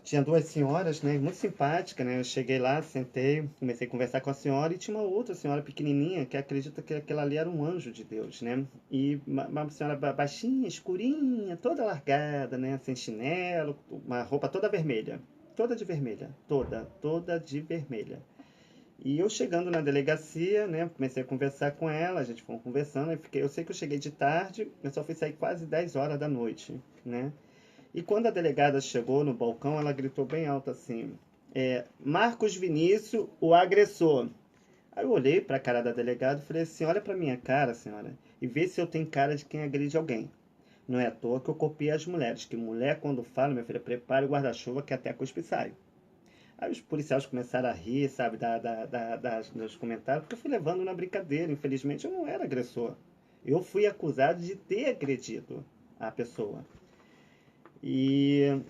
tinha duas senhoras, né, muito simpáticas, né? Eu cheguei lá, sentei, comecei a conversar com a senhora e tinha uma outra senhora pequenininha que acredita que aquela ali era um anjo de Deus, né? E uma senhora baixinha, escurinha, toda largada, né, sem chinelo, uma roupa toda vermelha, toda de vermelha, toda de vermelha. E eu chegando na delegacia, né, comecei a conversar com ela, a gente foi conversando, eu sei que eu cheguei de tarde, eu só fui sair quase 10 horas da noite, né? E quando a delegada chegou no balcão, ela gritou bem alto assim: Marcos Vinícius, o agressor. Aí eu olhei para a cara da delegada e falei assim: olha para minha cara, senhora, e vê se eu tenho cara de quem agride alguém. Não é à toa que eu copiei as mulheres, que mulher quando fala, minha filha, prepare o guarda-chuva que até cuspe sai. Aí os policiais começaram a rir, sabe, dos comentários, porque eu fui levando na brincadeira. Infelizmente eu não era agressor. Eu fui acusado de ter agredido a pessoa. E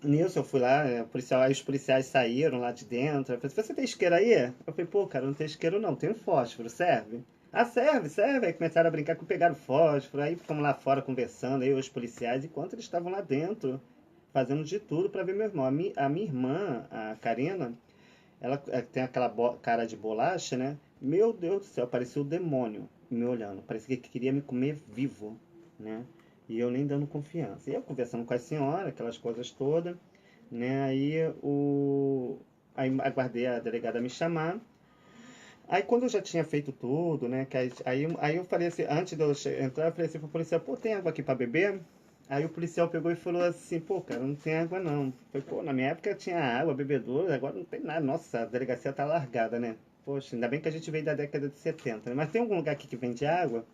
nisso eu fui lá, aí os policiais saíram lá de dentro. Eu falei, você tem isqueiro aí? Eu falei, pô, cara, não tem isqueiro não, tem um fósforo, serve? Ah, serve, serve. Aí começaram a brincar que pegaram fósforo, aí ficamos lá fora conversando, aí os policiais, enquanto eles estavam lá dentro, fazendo de tudo para ver meu irmão. A minha irmã, a Karina, ela tem aquela cara de bolacha, né? Meu Deus do céu, parecia o demônio me olhando, parecia que queria me comer vivo, né? E eu nem dando confiança. E eu conversando com a senhora, aquelas coisas todas, né? Aí aguardei a delegada me chamar. Aí quando eu já tinha feito tudo, né? Aí eu falei assim, antes de eu entrar, eu falei assim pro policial, pô, tem água aqui pra beber? Aí o policial pegou e falou assim, pô, cara, não tem água não. Eu falei, pô, na minha época tinha água, bebedouro, agora não tem nada. Nossa, a delegacia tá largada, né? Poxa, ainda bem que a gente veio da década de 70, né? Mas tem algum lugar aqui que vende água?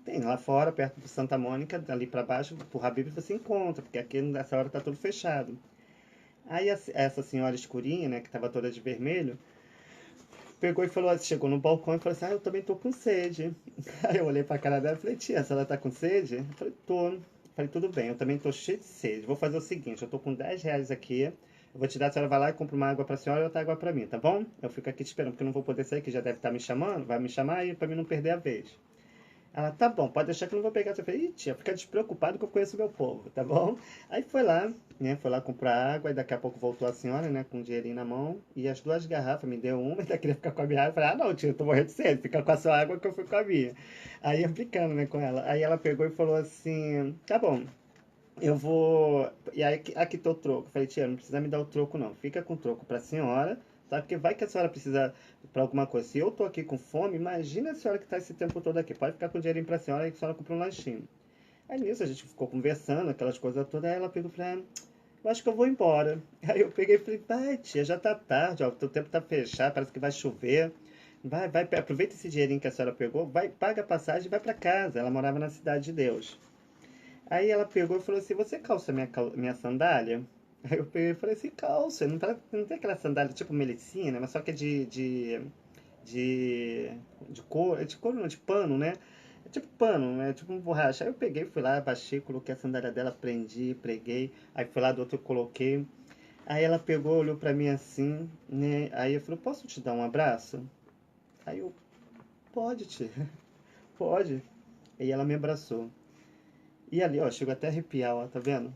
Tem, lá fora, perto do Santa Mônica, ali pra baixo, pro Habib você encontra, porque aqui nessa hora tá tudo fechado. Aí essa senhora escurinha, né, que tava toda de vermelho, pegou e falou, chegou no balcão e falou assim, eu também tô com sede. Aí eu olhei pra cara dela e falei, tia, a senhora tá com sede? Eu falei, tô. Eu falei, tudo bem, eu também tô cheio de sede. Vou fazer o seguinte, eu tô com R$ 10 aqui, eu vou te dar, a senhora vai lá e compra uma água pra senhora e outra água pra mim, tá bom? Eu fico aqui te esperando, porque eu não vou poder sair, que já deve estar me chamando, vai me chamar aí pra mim não perder a vez. Ela, tá bom, pode deixar que eu não vou pegar. Eu falei, ih, tia, fica despreocupado que eu conheço meu povo, tá bom? Aí foi lá, né? Foi lá comprar água, e daqui a pouco voltou a senhora, né? Com o dinheirinho na mão, e as duas garrafas, me deu uma, e ainda queria ficar com a minha água. Eu falei, ah, não, tia, eu tô morrendo de sede, fica com a sua água que eu fui com a minha. Aí eu ficando, né, com ela. Aí ela pegou e falou assim, tá bom, eu vou. E aí aqui tô o troco. Eu falei, tia, não precisa me dar o troco, não. Fica com o troco pra senhora, tá? Porque vai que a senhora precisa pra alguma coisa. Se eu tô aqui com fome, imagina a senhora que tá esse tempo todo aqui. Pode ficar com o dinheirinho pra senhora e a senhora compra um lanchinho. Aí nisso a gente ficou conversando, aquelas coisas todas. Aí ela pegou e falou, eu acho que eu vou embora. Aí eu peguei e falei, vai, tia, já tá tarde, ó, o teu tempo tá fechado, parece que vai chover. Vai, aproveita esse dinheirinho que a senhora pegou, vai, paga a passagem e vai pra casa. Ela morava na Cidade de Deus. Aí ela pegou e falou assim, você calça minha sandália? Aí eu peguei e falei assim, calça. Não tem aquela sandália tipo melicina, mas só que é de, de couro, é de couro não, de pano, né? É tipo pano, né? Tipo um borracha. Aí eu peguei, fui lá, baixei, coloquei a sandália dela, prendi, preguei. Aí fui lá do outro, coloquei. Aí ela pegou, olhou pra mim assim, né? Aí eu falei, posso te dar um abraço? Aí eu, pode, tia, pode. Aí ela me abraçou. E ali, ó, chegou até a arrepiar, ó, tá vendo?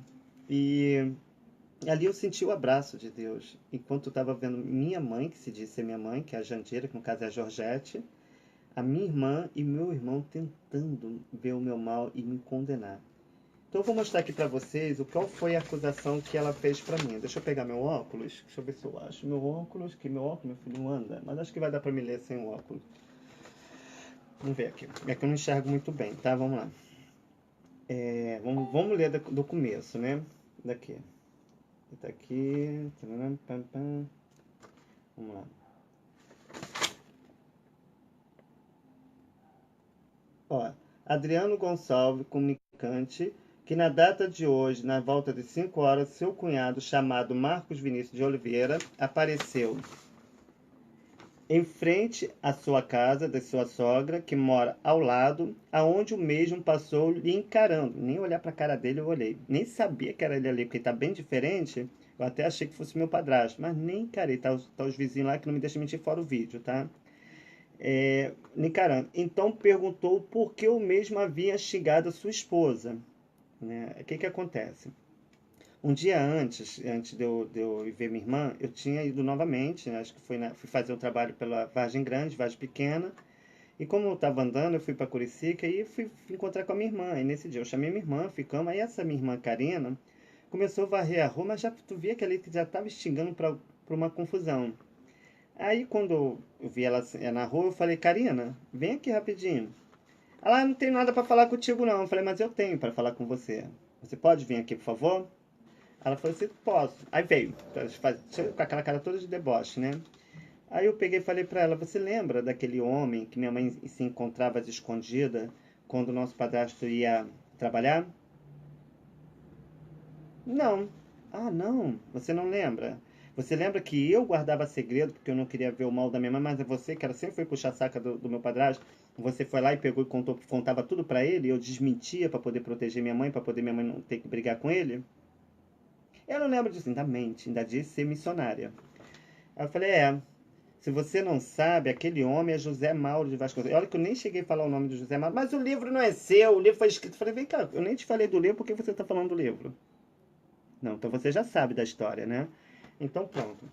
E ali eu senti o abraço de Deus. Enquanto eu estava vendo minha mãe, que se diz ser minha mãe, que é a Jandira, que no caso é a Georgette, a minha irmã e meu irmão tentando ver o meu mal e me condenar. Então eu vou mostrar aqui pra vocês qual foi a acusação que ela fez pra mim. Deixa eu pegar meu óculos. Deixa eu ver se eu acho meu óculos, que meu óculos, meu filho, não anda. Mas acho que vai dar pra me ler sem o óculos. Vamos ver aqui. É que eu não enxergo muito bem, tá? Vamos lá. Vamos ler do começo, né? Daqui. Tá aqui. Vamos lá. Ó, Adriano Gonçalves, comunicante, que na data de hoje, na volta de 5 horas, seu cunhado, chamado Marcos Vinícius de Oliveira, apareceu em frente à sua casa, da sua sogra, que mora ao lado, aonde o mesmo passou lhe encarando. Nem olhar para a cara dele eu olhei. Nem sabia que era ele ali, porque está bem diferente. Eu até achei que fosse meu padrasto, mas nem encarei. Tá os vizinhos lá que não me deixam mentir fora o vídeo, tá? Nicaran. Então perguntou por que o mesmo havia xingado a sua esposa. Né? O que acontece? Um dia antes de eu ir ver minha irmã, eu tinha ido novamente, acho que fui fazer um trabalho pela Vargem Grande, Vargem Pequena, e como eu estava andando, eu fui para Curicica e fui encontrar com a minha irmã. E nesse dia eu chamei minha irmã, ficamos, aí essa minha irmã Karina começou a varrer a rua, mas já tu via que ali já estava instigando para uma confusão. Aí quando eu vi ela na rua, eu falei, Karina, vem aqui rapidinho. Ela, não tem nada para falar contigo não. Eu falei, mas eu tenho para falar com você. Você pode vir aqui, por favor? Ela falou assim, posso. Aí veio, com aquela cara toda de deboche, né? Aí eu peguei e falei pra ela, você lembra daquele homem que minha mãe se encontrava de escondida quando o nosso padrasto ia trabalhar? Não. Ah, não, você não lembra? Você lembra que eu guardava segredo porque eu não queria ver o mal da minha mãe, mas é você que ela sempre foi puxar a saca do meu padrasto? Você foi lá e pegou e contava tudo pra ele e eu desmentia pra poder proteger minha mãe, pra poder minha mãe não ter que brigar com ele? Eu não lembro disso, ainda mente, ainda disse ser missionária. Aí eu falei, se você não sabe, aquele homem é José Mauro de Vasconcelos. Olha que eu nem cheguei a falar o nome do José Mauro, mas o livro não é seu, o livro foi escrito. Eu falei, vem cá, eu nem te falei do livro, por que você está falando do livro? Não, então você já sabe da história, né? Então pronto.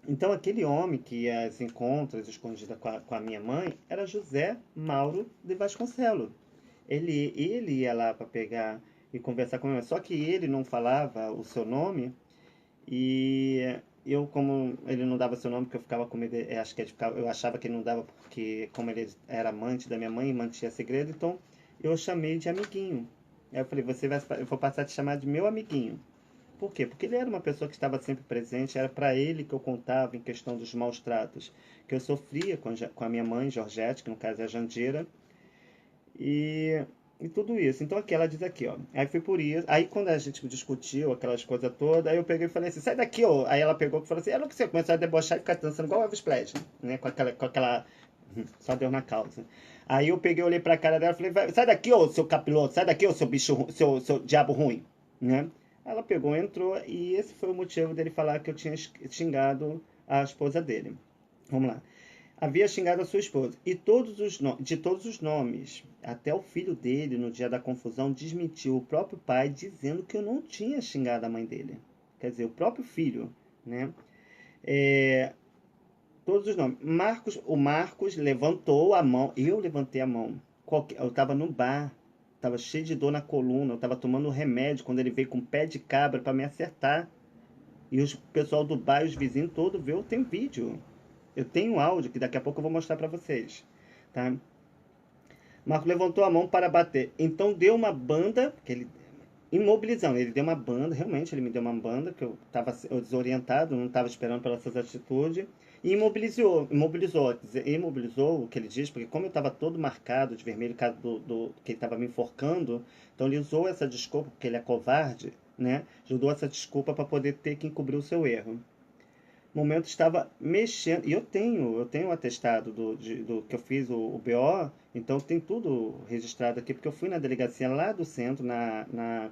Então aquele homem que ia aos encontros escondida com a minha mãe era José Mauro de Vasconcelos. Ele ia lá para pegar e conversar com a minha mãe, só que ele não falava o seu nome e eu, como ele não dava seu nome, porque eu ficava com medo, acho que eu achava que ele não dava porque, como ele era amante da minha mãe e mantinha segredo, então eu chamei de amiguinho. Aí eu falei, eu vou passar a te chamar de meu amiguinho. Por quê? Porque ele era uma pessoa que estava sempre presente, era para ele que eu contava em questão dos maus tratos que eu sofria com a minha mãe, Georgette, que no caso é a Jandira, e, e tudo isso. Então aqui ela diz aqui, ó. Aí foi por isso. Aí quando a gente discutiu aquelas coisas todas, aí eu peguei e falei assim, sai daqui, ó. Aí ela pegou e falou assim, era o que você começou a debochar e ficar dançando igual Elvis Presley, né? Com aquela. Só Deus na causa. Aí eu peguei, olhei pra cara dela e falei, sai daqui, ô seu capiloto, sai daqui, ô seu bicho, seu diabo ruim, né? Ela pegou, entrou e esse foi o motivo dele falar que eu tinha xingado a esposa dele. Vamos lá. Havia xingado a sua esposa. E de todos os nomes, até o filho dele, no dia da confusão, desmentiu o próprio pai, dizendo que eu não tinha xingado a mãe dele. Quer dizer, o próprio filho, né? É, todos os nomes. O Marcos levantou a mão. Eu levantei a mão. Eu estava no bar. Estava cheio de dor na coluna. Eu estava tomando remédio quando ele veio com pé de cabra para me acertar. E o pessoal do bar, os vizinhos todos, viu? Tem vídeo. Eu tenho um áudio que daqui a pouco eu vou mostrar para vocês, tá? Marco levantou a mão para bater. Então deu uma banda, que ele imobilizando. Ele deu uma banda, realmente ele me deu uma banda, que eu estava desorientado, não estava esperando pelas suas atitudes. E imobilizou o que ele diz, porque como eu estava todo marcado de vermelho, por causa que ele estava me enforcando, então ele usou essa desculpa, porque ele é covarde, né? Usou essa desculpa para poder ter que encobrir o seu erro. Momento estava mexendo, e eu tenho o atestado do que eu fiz o BO, então tem tudo registrado aqui, porque eu fui na delegacia lá do centro,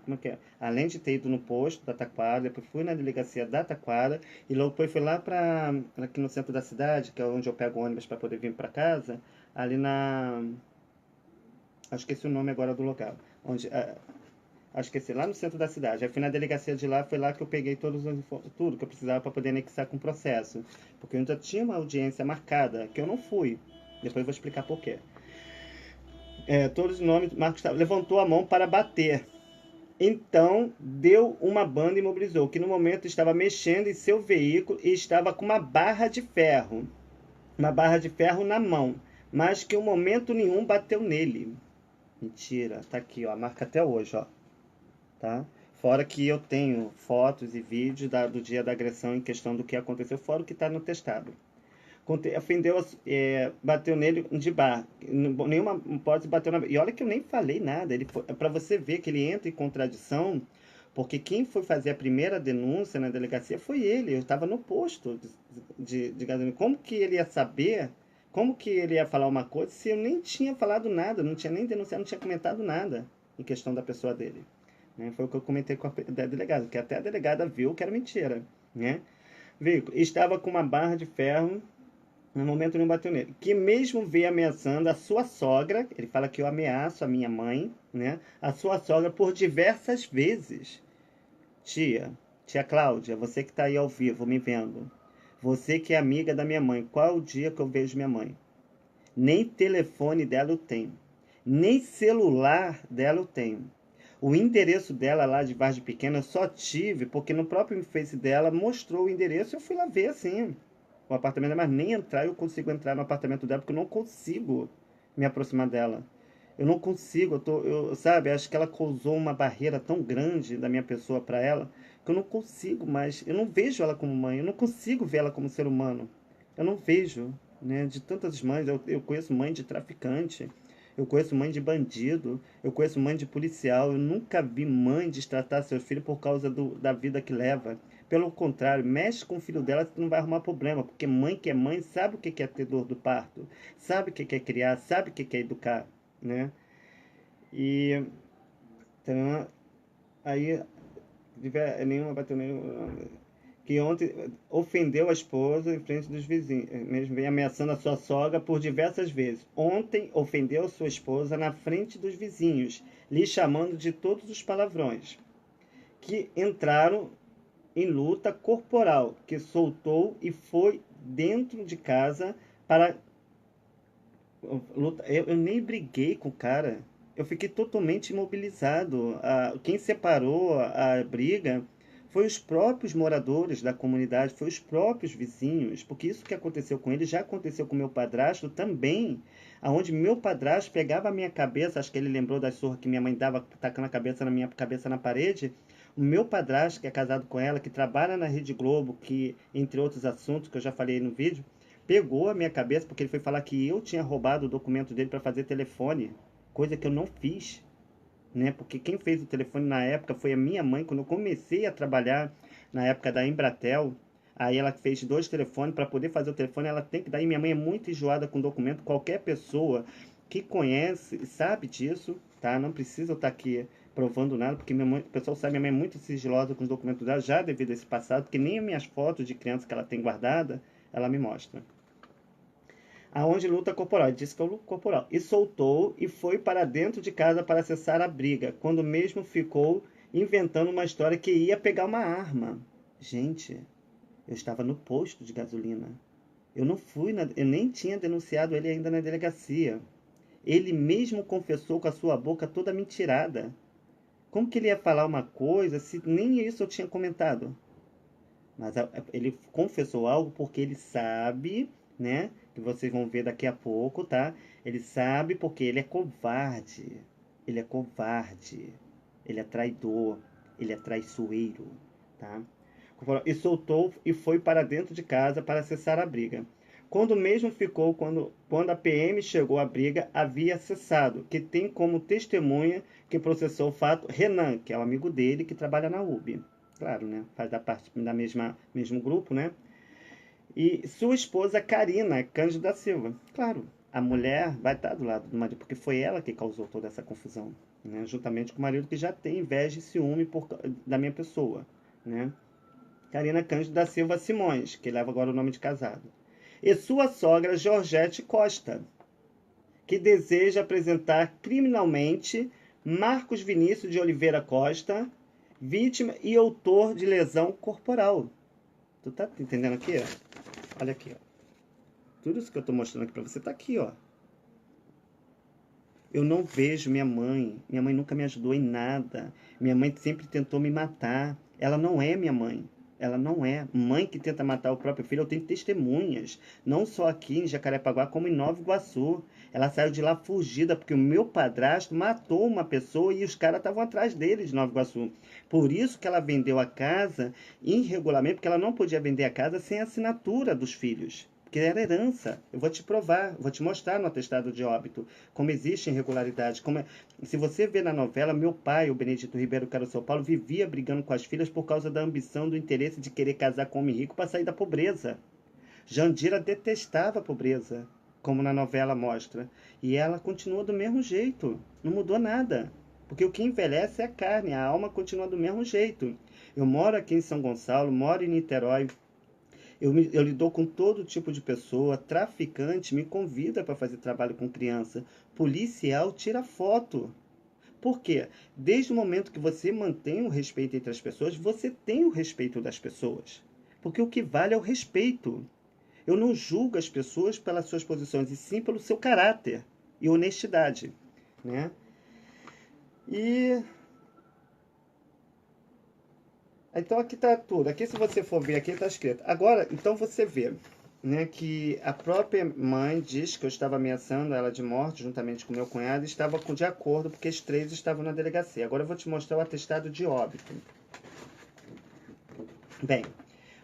como é que é? Além de ter ido no posto da Taquara, depois fui na delegacia da Taquara, e logo depois fui lá aqui no centro da cidade, que é onde eu pego ônibus para poder vir para casa, ali acho que esqueci o nome agora do local, onde, esqueci, lá no centro da cidade. Aí fui na delegacia de lá, foi lá que eu peguei tudo que eu precisava para poder anexar com o processo. Porque eu ainda tinha uma audiência marcada, que eu não fui. Depois eu vou explicar por quê. Todos os nomes, Marcos levantou a mão para bater. Então, deu uma banda e imobilizou, que no momento estava mexendo em seu veículo e estava com uma barra de ferro. Uma barra de ferro na mão, mas que em momento nenhum bateu nele. Mentira, tá aqui, ó, a marca até hoje, ó. Tá? Fora que eu tenho fotos e vídeos do dia da agressão em questão do que aconteceu, fora o que está no testado. Ofendeu, bateu nele de bar. Nenhuma hipótese bateu na. E olha que eu nem falei nada. Para você ver que ele entra em contradição, porque quem foi fazer a primeira denúncia na delegacia foi ele. Eu estava no posto de gasolina. Como que ele ia saber? Como que ele ia falar uma coisa se eu nem tinha falado nada, não tinha nem denunciado, não tinha comentado nada em questão da pessoa dele? Né? Foi o que eu comentei com a delegada, que até a delegada viu que era mentira. Né? Estava com uma barra de ferro, no momento não bateu nele. Que mesmo veio ameaçando a sua sogra, ele fala que eu ameaço a minha mãe, né? A sua sogra por diversas vezes. tia Cláudia, você que está aí ao vivo me vendo, você que é amiga da minha mãe, qual é o dia que eu vejo minha mãe? Nem telefone dela eu tenho, nem celular dela eu tenho. O endereço dela lá de Vargem Pequena eu só tive porque no próprio Face dela mostrou o endereço e eu fui lá ver assim. O apartamento, mas nem entrar eu consigo entrar no apartamento dela porque eu não consigo me aproximar dela. Eu não consigo, sabe, acho que ela causou uma barreira tão grande da minha pessoa para ela que eu não consigo mais, eu não vejo ela como mãe, eu não consigo ver ela como ser humano. Eu não vejo, né, de tantas mães, eu conheço mãe de traficante, eu conheço mãe de bandido, eu conheço mãe de policial, eu nunca vi mãe destratar seu filho por causa da vida que leva. Pelo contrário, mexe com o filho dela, você não vai arrumar problema, porque mãe que é mãe sabe o que é ter dor do parto, sabe o que é criar, sabe o que é educar, né? E então, aí nenhuma bateu nenhuma, que ontem ofendeu a esposa em frente dos vizinhos, mesmo vem ameaçando a sua sogra por diversas vezes. Ontem ofendeu sua esposa na frente dos vizinhos, lhe chamando de todos os palavrões, que entraram em luta corporal, que soltou e foi dentro de casa para luta. Eu nem briguei com o cara. Eu fiquei totalmente imobilizado. Quem separou a briga foi os próprios moradores da comunidade, foi os próprios vizinhos, porque isso que aconteceu com ele já aconteceu com meu padrasto também, aonde meu padrasto pegava a minha cabeça, acho que ele lembrou das surras que minha mãe dava, tacando a cabeça na minha cabeça na parede. O meu padrasto, que é casado com ela, que trabalha na Rede Globo, que, entre outros assuntos que eu já falei no vídeo, pegou a minha cabeça porque ele foi falar que eu tinha roubado o documento dele para fazer telefone, coisa que eu não fiz, né? Porque quem fez o telefone na época foi a minha mãe, quando eu comecei a trabalhar na época da Embratel. Aí ela fez 2 telefones para poder fazer o telefone, ela tem que dar. E minha mãe é muito enjoada com documento, qualquer pessoa que conhece sabe disso, tá? Não precisa eu estar aqui provando nada, porque minha mãe, o pessoal sabe, minha mãe é muito sigilosa com os documentos dela, já devido a esse passado, porque nem as minhas fotos de criança que ela tem guardada, ela me mostra. Aonde luta corporal, ele disse que é o luto corporal, e soltou e foi para dentro de casa para cessar a briga, quando mesmo ficou inventando uma história que ia pegar uma arma. Gente, eu estava no posto de gasolina. Eu nem tinha denunciado ele ainda na delegacia. Ele mesmo confessou com a sua boca toda mentirada. Como que ele ia falar uma coisa se nem isso eu tinha comentado? Mas ele confessou algo porque ele sabe, né? Que vocês vão ver daqui a pouco, tá? Ele sabe porque ele é covarde. Ele é covarde. Ele é traidor. Ele é traiçoeiro, tá? E soltou e foi para dentro de casa para cessar a briga. Quando mesmo ficou, quando a PM chegou, a briga havia cessado, que tem como testemunha que processou o fato Renan, que é o amigo dele que trabalha na UB. Claro, né? Faz da parte da mesmo grupo, né? E sua esposa Karina Cândido da Silva. Claro, a mulher vai estar do lado do marido, porque foi ela que causou toda essa confusão, né? Juntamente com o marido que já tem inveja e ciúme da minha pessoa, né? Karina Cândido da Silva Simões, que leva agora o nome de casado. E sua sogra Georgette Costa, que deseja apresentar criminalmente Marcos Vinícius de Oliveira Costa, vítima e autor de lesão corporal. Tu tá entendendo aqui? Olha aqui, ó. Tudo isso que eu tô mostrando aqui pra você tá aqui, ó. Eu não vejo minha mãe. Minha mãe nunca me ajudou em nada. Minha mãe sempre tentou me matar. Ela não é minha mãe. Ela não é. Mãe que tenta matar o próprio filho, eu tenho testemunhas. Não só aqui em Jacarepaguá, como em Nova Iguaçu. Ela saiu de lá fugida, porque o meu padrasto matou uma pessoa e os caras estavam atrás dele de Nova Iguaçu. Por isso que ela vendeu a casa irregularmente, porque ela não podia vender a casa sem a assinatura dos filhos. Porque era herança. Eu vou te provar, vou te mostrar no atestado de óbito como existe irregularidade. Se você vê na novela, meu pai, o Benedito Ribeiro Caro São Paulo, vivia brigando com as filhas por causa da ambição, do interesse de querer casar com um homem rico para sair da pobreza. Jandira detestava a pobreza, como na novela mostra. E ela continua do mesmo jeito. Não mudou nada. Porque o que envelhece é a carne, a alma continua do mesmo jeito. Eu moro aqui em São Gonçalo, moro em Niterói. Eu lido com todo tipo de pessoa. Traficante me convida para fazer trabalho com criança. Policial tira foto. Por quê? Desde o momento que você mantém o respeito entre as pessoas, você tem o respeito das pessoas. Porque o que vale é o respeito. Eu não julgo as pessoas pelas suas posições, e sim pelo seu caráter e honestidade, né? E então aqui está tudo. Aqui, se você for ver, aqui está escrito. Agora, então você vê, né, que a própria mãe diz que eu estava ameaçando ela de morte juntamente com meu cunhado e estava de acordo porque os três estavam na delegacia. Agora eu vou te mostrar o atestado de óbito. Bem,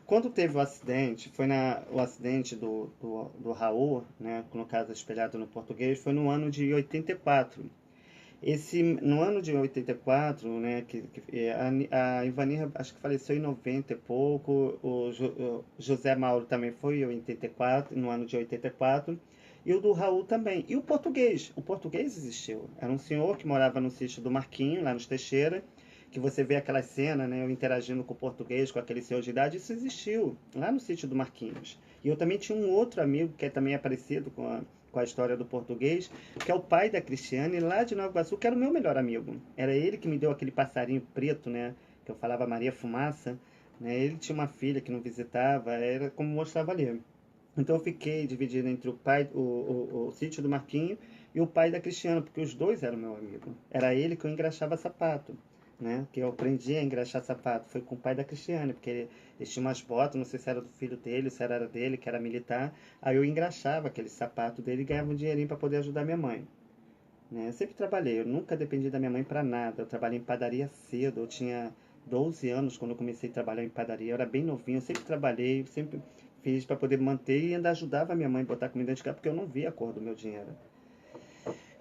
quando teve o acidente, foi o acidente do Raul, né, no caso espelhado no português, foi no ano de 84. No ano de 84, né, a Ivanir acho que faleceu em 90 e pouco, o José Mauro também foi em 84, no ano de 84, e o do Raul também. E o português existiu. Era um senhor que morava no sítio do Marquinho, lá nos Teixeira, que você vê aquela cena, né, eu interagindo com o português, com aquele senhor de idade, isso existiu, lá no sítio do Marquinhos. E eu também tinha um outro amigo, que também é parecido com a história do português, que é o pai da Cristiane, lá de Nova Iguaçu, que era o meu melhor amigo. Era ele que me deu aquele passarinho preto, né, que eu falava Maria Fumaça, né, ele tinha uma filha que não visitava, era como mostrava ali. Então eu fiquei dividido entre o sítio do Marquinho e o pai da Cristiana, porque os dois eram meu amigo. Era ele que eu engraxava sapato, né? Que eu aprendi a engraxar sapato. Foi com o pai da Cristiane, porque ele tinha umas botas, não sei se era do filho dele, se era dele, que era militar. Aí eu engraxava aquele sapato dele e ganhava um dinheirinho para poder ajudar minha mãe. Né? Eu sempre trabalhei, eu nunca dependi da minha mãe para nada. Eu trabalhei em padaria cedo, eu tinha 12 anos quando eu comecei a trabalhar em padaria. Eu era bem novinho, eu sempre trabalhei, sempre fiz para poder manter e ainda ajudava a minha mãe a botar comida de casa, porque eu não via a cor do meu dinheiro.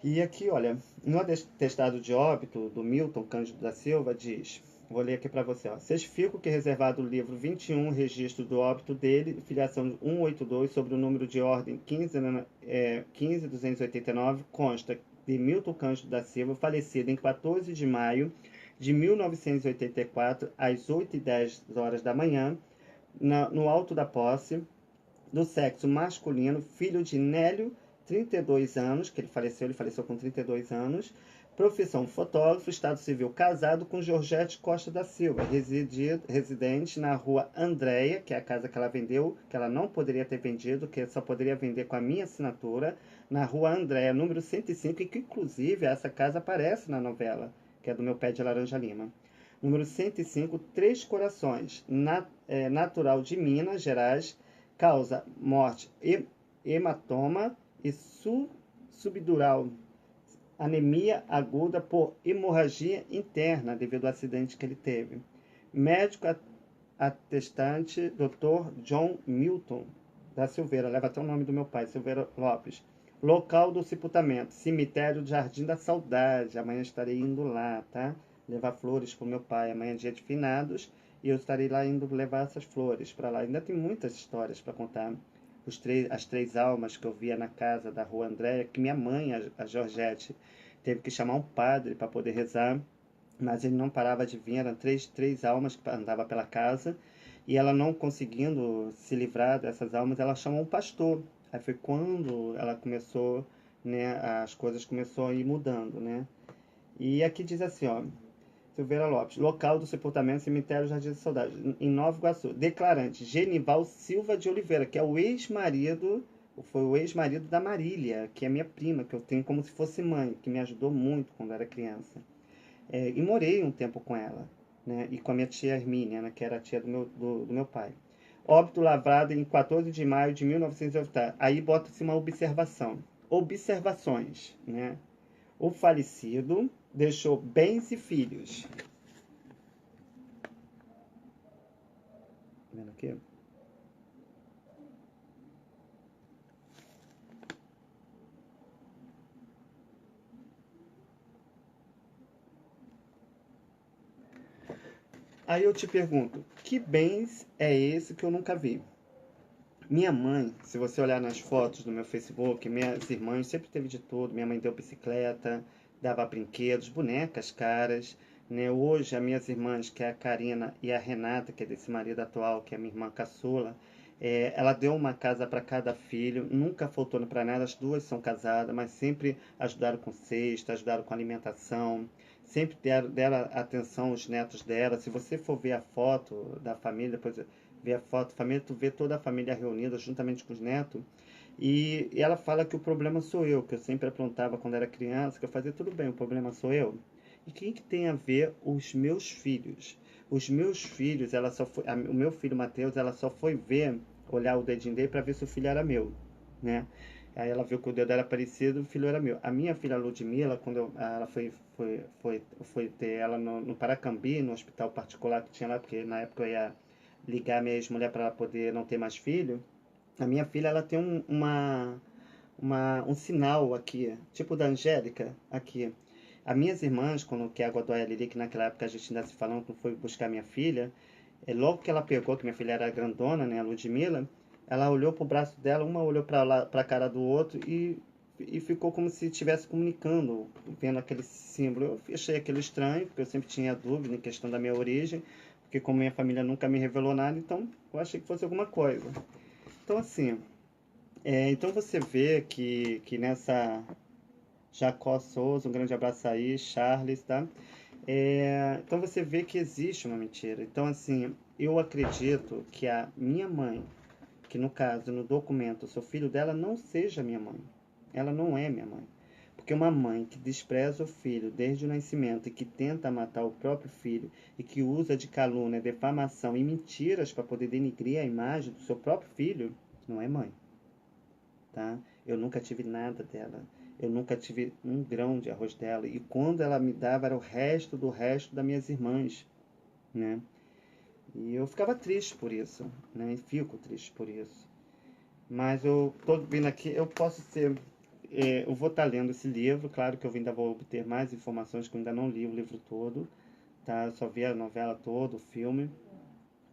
E aqui, olha, no atestado de óbito do Milton Cândido da Silva diz, vou ler aqui para você, ó, certifico que reservado o livro 21, registro do óbito dele, filiação 182, sobre o número de ordem 15.289, consta de Milton Cândido da Silva, falecido em 14 de maio de 1984, às 8h10 da manhã, no alto da posse, do sexo masculino, filho de Nélio, 32 anos, que ele faleceu com 32 anos, profissão fotógrafo, estado civil casado com Georgette Costa da Silva, residente na rua Andréia, que é a casa que ela vendeu, que ela não poderia ter vendido, que só poderia vender com a minha assinatura, na rua Andréia, número 105, e que inclusive essa casa aparece na novela, que é do Meu Pé de Laranja Lima. Número 105, Três Corações, natural de Minas Gerais, causa morte, hematoma e subdural, anemia aguda por hemorragia interna devido ao acidente que ele teve. Médico atestante, Dr. John Milton da Silveira, leva até o nome do meu pai, Silveira Lopes. Local do sepultamento, cemitério Jardim da Saudade. Amanhã estarei indo lá, tá? Levar flores pro meu pai. Amanhã é dia de finados e eu estarei lá indo levar essas flores para lá. Ainda tem muitas histórias para contar. As três almas que eu via na casa da rua Andréia, que minha mãe, a Georgette, teve que chamar um padre para poder rezar, mas ele não parava de vir. Eram três almas que andavam pela casa e ela não conseguindo se livrar dessas almas, ela chamou um pastor. Aí foi quando ela começou, né, as coisas começaram a ir mudando, né? E aqui diz assim, ó, Silveira Lopes, local do sepultamento, cemitério Jardim da Saudade, em Nova Iguaçu. Declarante, Genival Silva de Oliveira, que é o ex-marido, foi o ex-marido da Marília, que é minha prima, que eu tenho como se fosse mãe, que me ajudou muito quando era criança. E morei um tempo com ela, né, e com a minha tia Hermínia, né, que era a tia do meu pai. Óbito lavrado em 14 de maio de 1980. Aí bota-se uma observação. Observações, né? O falecido deixou bens e filhos. Tá vendo aqui? Aí eu te pergunto, que bens é esse que eu nunca vi? Minha mãe, se você olhar nas fotos do meu Facebook, minhas irmãs sempre teve de tudo. Minha mãe deu bicicleta, dava brinquedos, bonecas caras, né? Hoje, as minhas irmãs, que é a Karina e a Renata, que é desse marido atual, que é minha irmã caçula, ela deu uma casa para cada filho, nunca faltou para nada. As duas são casadas, mas sempre ajudaram com cesta, ajudaram com alimentação. sempre deram atenção aos netos dela. Se você for ver a foto da família, depois ver a foto da família, tu vê toda a família reunida juntamente com os netos. E ela fala que o problema sou eu, que eu sempre aprontava quando era criança, que eu fazia tudo bem, o problema sou eu. E quem que tem a ver os meus filhos? Os meus filhos, o meu filho Mateus, ela só foi ver, olhar o dedinho dele para ver se o filho era meu, né? Aí ela viu que o dedo era parecido, o filho era meu. A minha filha Ludmilla, ela foi ter ela no Paracambi, no hospital particular que tinha lá, porque na época eu ia ligar minha ex-mulher para ela poder não ter mais filho. A minha filha, ela tem um sinal aqui, tipo da Angélica, aqui. As minhas irmãs, quando que a Godoy e a Lili, que naquela época a gente ainda se falando, quando foi buscar minha filha, logo que ela pegou, que minha filha era grandona, né, a Ludmilla, ela olhou pro braço dela, uma olhou pra cara do outro e ficou como se estivesse comunicando, vendo aquele símbolo. Eu achei aquilo estranho, porque eu sempre tinha dúvida em questão da minha origem, porque como minha família nunca me revelou nada, então eu achei que fosse alguma coisa. Então, assim, então você vê que nessa Jacó Souza, um grande abraço aí, Charles, tá? Então você vê que existe uma mentira. Então, assim, eu acredito que a minha mãe, que no caso, no documento, eu sou filho dela, não seja minha mãe. Ela não é minha mãe. Porque uma mãe que despreza o filho desde o nascimento e que tenta matar o próprio filho e que usa de calúnia, defamação e mentiras para poder denigrir a imagem do seu próprio filho, não é mãe, tá? Eu nunca tive nada dela. Eu nunca tive um grão de arroz dela. E quando ela me dava, era o resto do resto das minhas irmãs, né? E eu ficava triste por isso, né? E fico triste por isso. Mas eu tô vindo aqui, eu posso ser... eu vou estar lendo esse livro, claro que eu ainda vou obter mais informações, que eu ainda não li o livro todo, tá? Eu só vi a novela toda, o filme.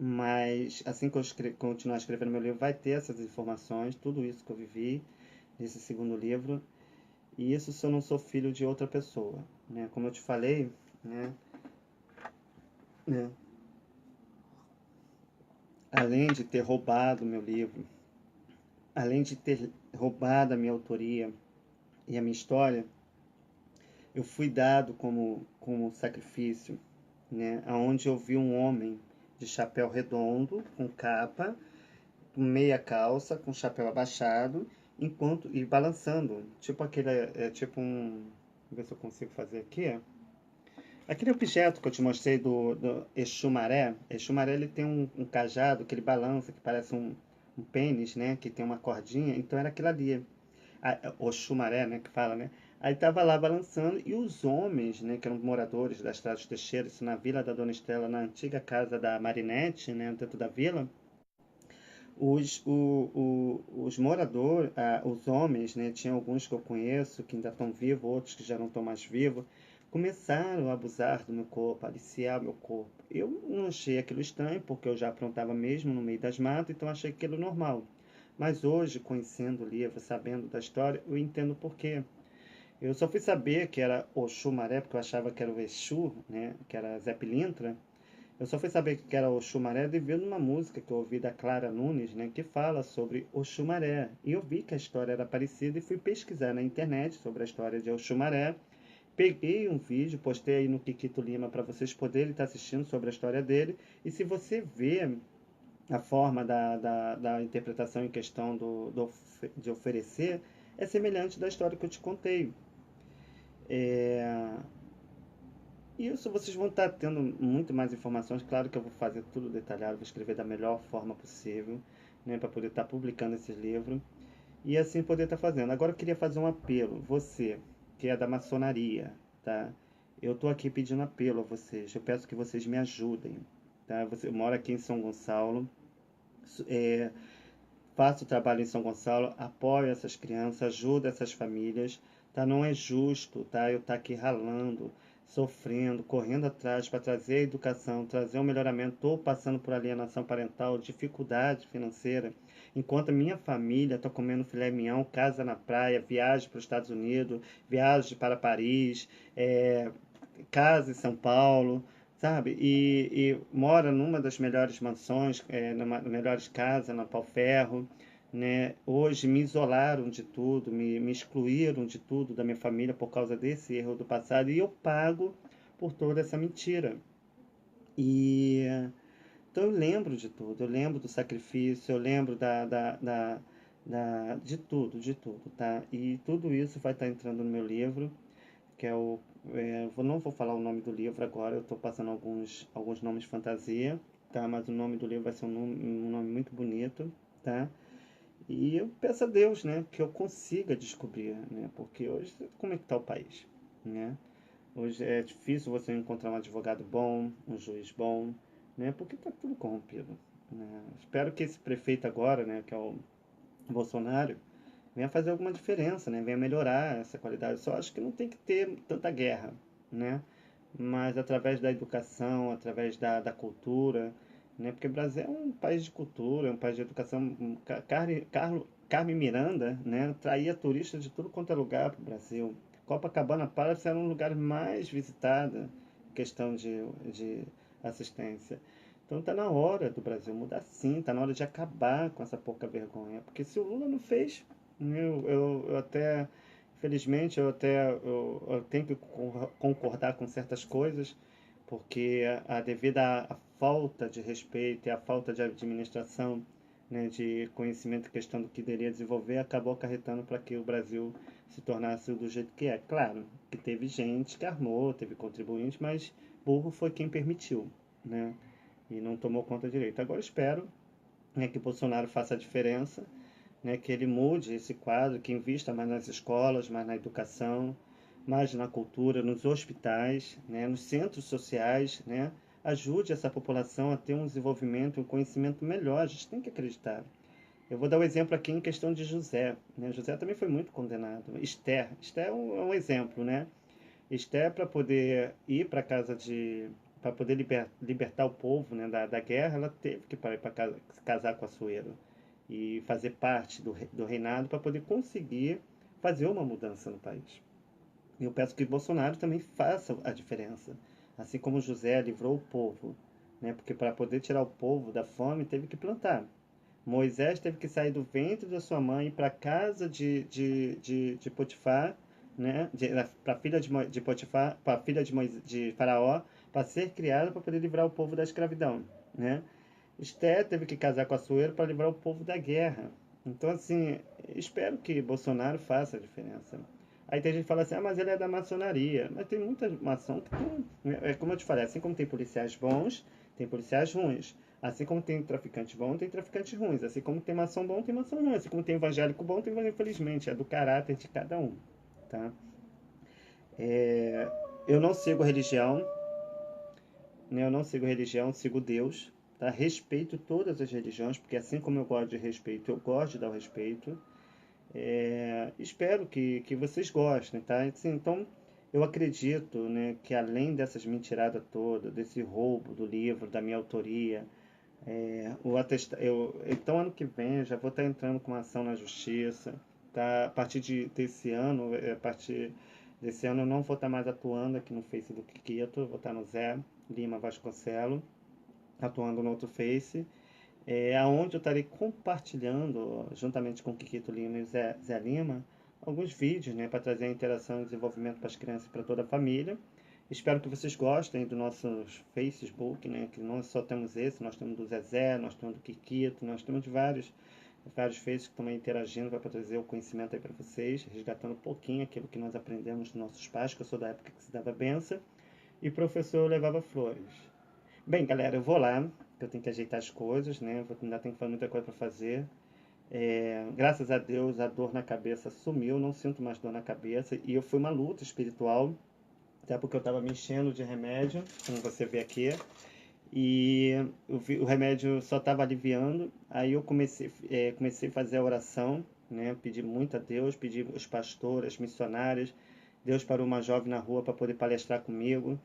Mas assim que eu continuar escrevendo meu livro, vai ter essas informações, tudo isso que eu vivi nesse segundo livro. E isso se eu não sou filho de outra pessoa, né? Como eu te falei, né? né? Além de ter roubado meu livro, além de ter roubado a minha autoria e a minha história, eu fui dado como sacrifício, né? Onde eu vi um homem de chapéu redondo, com capa, com meia calça, com chapéu abaixado, enquanto e balançando, tipo aquele, tipo um, vou ver se eu consigo fazer aqui, ó. Aquele objeto que eu te mostrei do Exu-Maré, Exu-Maré ele tem um cajado que ele balança, que parece um pênis, né? Que tem uma cordinha, então era aquilo ali. O Exu-Maré, né? Que fala, né? Aí tava lá balançando e os homens, né? Que eram moradores da Estrada dos Teixeiras, isso na Vila da Dona Estela, na antiga casa da Marinette, né? Dentro da vila, os moradores, os homens, né, tinha alguns que eu conheço que ainda estão vivos, outros que já não estão mais vivos, começaram a abusar do meu corpo, a aliciar o meu corpo. Eu não achei aquilo estranho, porque eu já aprontava mesmo no meio das matas, então achei aquilo normal. Mas hoje, conhecendo o livro, sabendo da história, eu entendo por quê. Eu só fui saber que era Oxum Maré, porque eu achava que era o Exu, né, que era Zé Pilintra. Eu só fui saber que era Oxumaré devido a uma música que eu ouvi da Clara Nunes, né, que fala sobre Oxumaré. E eu vi que a história era parecida e fui pesquisar na internet sobre a história de Oxumaré. Peguei um vídeo, postei aí no Kikito Lima para vocês poderem estar assistindo sobre a história dele. E se você vê a forma da interpretação em questão de oferecer, é semelhante da história que eu te contei. É, Isso vocês vão estar tendo muito mais informações. Claro que eu vou fazer tudo detalhado, vou escrever da melhor forma possível, né, para poder estar publicando esse livro e assim poder estar fazendo. Agora eu queria fazer um apelo. Você, que é da maçonaria, tá? Eu estou aqui pedindo apelo a vocês. Eu peço que vocês me ajudem, tá? Eu moro aqui em São Gonçalo, é, faço trabalho em São Gonçalo, apoio essas crianças, ajudo essas famílias, tá? Não é justo, tá? Eu estar aqui ralando, sofrendo, correndo atrás para trazer a educação, trazer um melhoramento, estou passando por alienação parental, dificuldade financeira, enquanto a minha família está comendo filé mignon, casa na praia, viagem para os Estados Unidos, viagem para Paris, casa em São Paulo, sabe? E mora numa das melhores mansões, numa das melhores casas, na Pau-Ferro, né? Hoje me isolaram de tudo, me excluíram de tudo da minha família por causa desse erro do passado e eu pago por toda essa mentira. E então eu lembro de tudo, eu lembro do sacrifício, eu lembro de tudo, tá? E tudo isso vai estar entrando no meu livro, que é o. Não vou falar o nome do livro agora, eu estou passando alguns nomes fantasia, tá? Mas o nome do livro vai ser um nome muito bonito, tá? E eu peço a Deus, né, que eu consiga descobrir, né? Porque hoje, como é que está o país, né? Hoje é difícil você encontrar um advogado bom, um juiz bom, né? Porque está tudo corrompido, né? Espero que esse prefeito agora, né, que é o Bolsonaro, venha fazer alguma diferença, né? Venha melhorar essa qualidade. Eu só acho que não tem que ter tanta guerra, né? Mas através da educação, através da cultura, né? Porque o Brasil é um país de cultura, é um país de educação. Carmen Miranda, né? Traía turistas de tudo quanto é lugar para o Brasil. Copacabana Palace era um lugar mais visitado em questão de assistência. Então tá na hora do Brasil mudar sim, tá na hora de acabar com essa pouca vergonha. Porque se o Lula não fez, eu até, infelizmente, eu tenho que concordar com certas coisas, porque devido à falta de respeito e à falta de administração, né, de conhecimento, questão do que deveria desenvolver, acabou acarretando para que o Brasil se tornasse do jeito que é. Claro que teve gente que armou, teve contribuinte, mas burro foi quem permitiu, né? E não tomou conta direito. Agora espero, né, que Bolsonaro faça a diferença, né, que ele mude esse quadro, que invista mais nas escolas, mais na educação, mais na cultura, nos hospitais, né, nos centros sociais, né, ajude essa população a ter um desenvolvimento, um conhecimento melhor. A gente tem que acreditar. Eu vou dar um exemplo aqui em questão de José, né? José também foi muito condenado. Esther é um exemplo, né? Esther, para poder ir para casa de para poder libertar o povo, né, da guerra, ela teve que ir para casar com Assuero e fazer parte do reinado para poder conseguir fazer uma mudança no país. E eu peço que Bolsonaro também faça a diferença, assim como José livrou o povo, né, porque para poder tirar o povo da fome teve que plantar. Moisés teve que sair do ventre da sua mãe para a casa de Potifar, né, para a filha de Potifar, para a filha de Faraó, para ser criada para poder livrar o povo da escravidão, né? Esté teve que casar com Assuero para livrar o povo da guerra. Então, assim, espero que Bolsonaro faça a diferença. Aí tem gente que fala assim, mas ele é da maçonaria. Mas tem muita maçom que tem, é como eu te falei, assim como tem policiais bons, tem policiais ruins. Assim como tem traficante bom, tem traficante ruins. Assim como tem maçom bom, tem maçom ruim. Assim como tem evangélico bom, tem evangélico, infelizmente. É do caráter de cada um, tá? Eu não sigo religião, né? Eu não sigo religião, sigo Deus, tá? Respeito todas as religiões, porque assim como eu gosto de respeito, eu gosto de dar o respeito. Espero que vocês gostem, tá? Assim, então, eu acredito, né, que além dessas mentiradas todas, desse roubo do livro, da minha autoria, então ano que vem eu já vou estar entrando com uma ação na justiça, tá? Desse ano, a partir desse ano eu não vou estar mais atuando aqui no Face do Kikito, vou estar no Zé Lima Vasconcelo, atuando no outro Face, aonde eu estarei compartilhando, juntamente com o Kikito Lima e o Zé Lima, alguns vídeos, né, para trazer a interação e desenvolvimento para as crianças e para toda a família. Espero que vocês gostem do nosso Facebook, né, que não só temos esse, nós temos do Zezé, nós temos do Kikito, nós temos de vários Faces que estão interagindo para trazer o conhecimento aí para vocês, resgatando um pouquinho aquilo que nós aprendemos dos nossos pais, que eu sou da época que se dava benção, e professor levava flores. Bem, galera, eu vou lá, que eu tenho que ajeitar as coisas, né? Ainda tenho que fazer muita coisa para fazer. Graças a Deus, a dor na cabeça sumiu, não sinto mais dor na cabeça. E eu fui uma luta espiritual, até porque eu estava me enchendo de remédio, como você vê aqui. E o remédio só estava aliviando. Aí eu comecei a fazer a oração, né? Pedi muito a Deus, pedi os pastores, as missionárias. Deus parou uma jovem na rua para poder palestrar comigo.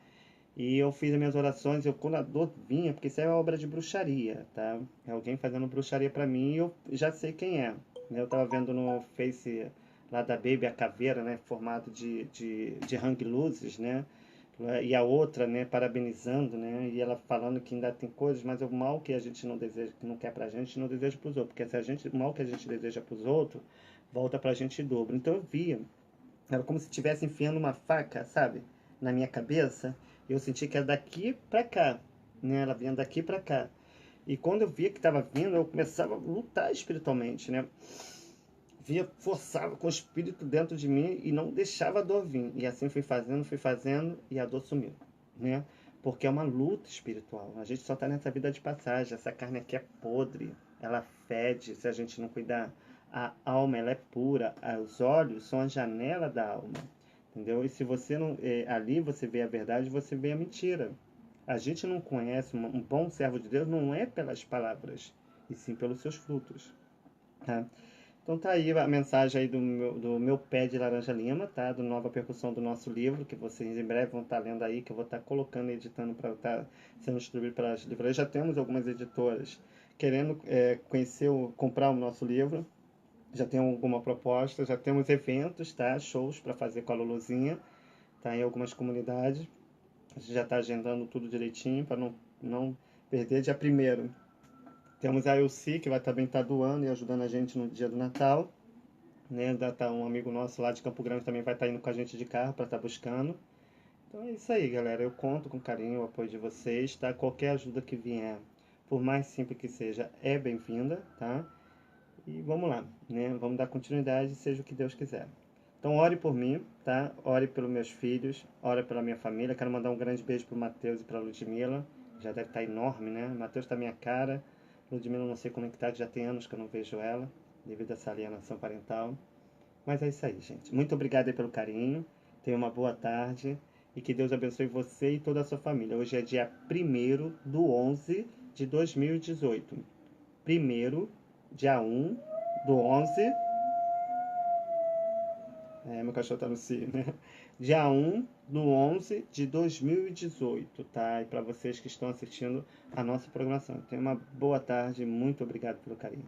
E eu fiz as minhas orações, quando a dor vinha, porque isso é obra de bruxaria, tá? É alguém fazendo bruxaria pra mim e eu já sei quem é. Né? Eu tava vendo no Face lá da Baby a caveira, né? Formato de hang luzes, né? E a outra, né? Parabenizando, né? E ela falando que ainda tem coisas, mas o mal que a gente não deseja, que não quer pra gente, não deseja pros outros. Porque se o mal que a gente deseja pros outros, volta pra gente em dobro. Então eu via, era como se estivesse enfiando uma faca, sabe? Na minha cabeça. E eu senti que era daqui para cá, né? Ela vinha daqui para cá. E quando eu via que estava vindo, eu começava a lutar espiritualmente, né? Via, forçava com o espírito dentro de mim e não deixava a dor vir. E assim fui fazendo e a dor sumiu, né? Porque é uma luta espiritual. A gente só está nessa vida de passagem. Essa carne aqui é podre, ela fede se a gente não cuidar. A alma, ela é pura. Os olhos são a janela da alma, entendeu? E se você não, ali você vê a verdade, você vê a mentira. A gente não conhece um bom servo de Deus não é pelas palavras, e sim pelos seus frutos, tá? Então tá aí a mensagem aí do meu pé de laranja lima, tá? Do nova percussão do nosso livro, que vocês em breve vão estar lendo aí, que eu vou estar colocando e editando para estar sendo distribuído para as livrarias. Já temos algumas editoras querendo conhecer, comprar o nosso livro. Já tem alguma proposta, já temos eventos, tá? Shows para fazer com a Luluzinha, tá? Em algumas comunidades. A gente já está agendando tudo direitinho para não perder. Dia 1º temos a Elci, que vai também estar doando e ajudando a gente no dia do Natal, né? Tá um amigo nosso lá de Campo Grande também vai estar indo com a gente de carro para estar buscando. Então é isso aí, galera. Eu conto com carinho, o apoio de vocês, tá? Qualquer ajuda que vier, por mais simples que seja, é bem-vinda, tá? E vamos lá, né? Vamos dar continuidade, seja o que Deus quiser. Então ore por mim, tá? Ore pelos meus filhos, ore pela minha família. Quero mandar um grande beijo pro Matheus e pra Ludmilla. Já deve estar enorme, né? Matheus tá minha cara. Ludmilla não sei como é que tá, que já tem anos que eu não vejo ela, devido a essa alienação parental. Mas é isso aí, gente. Muito obrigado aí pelo carinho. Tenha uma boa tarde. E que Deus abençoe você e toda a sua família. Hoje é dia 1º do 11 de 2018. 1º, dia 1 do 11. Meu cachorro tá no cio, né? Dia 1 do 11 de 2018, tá? E para vocês que estão assistindo a nossa programação. Tenha uma boa tarde. Muito obrigado pelo carinho.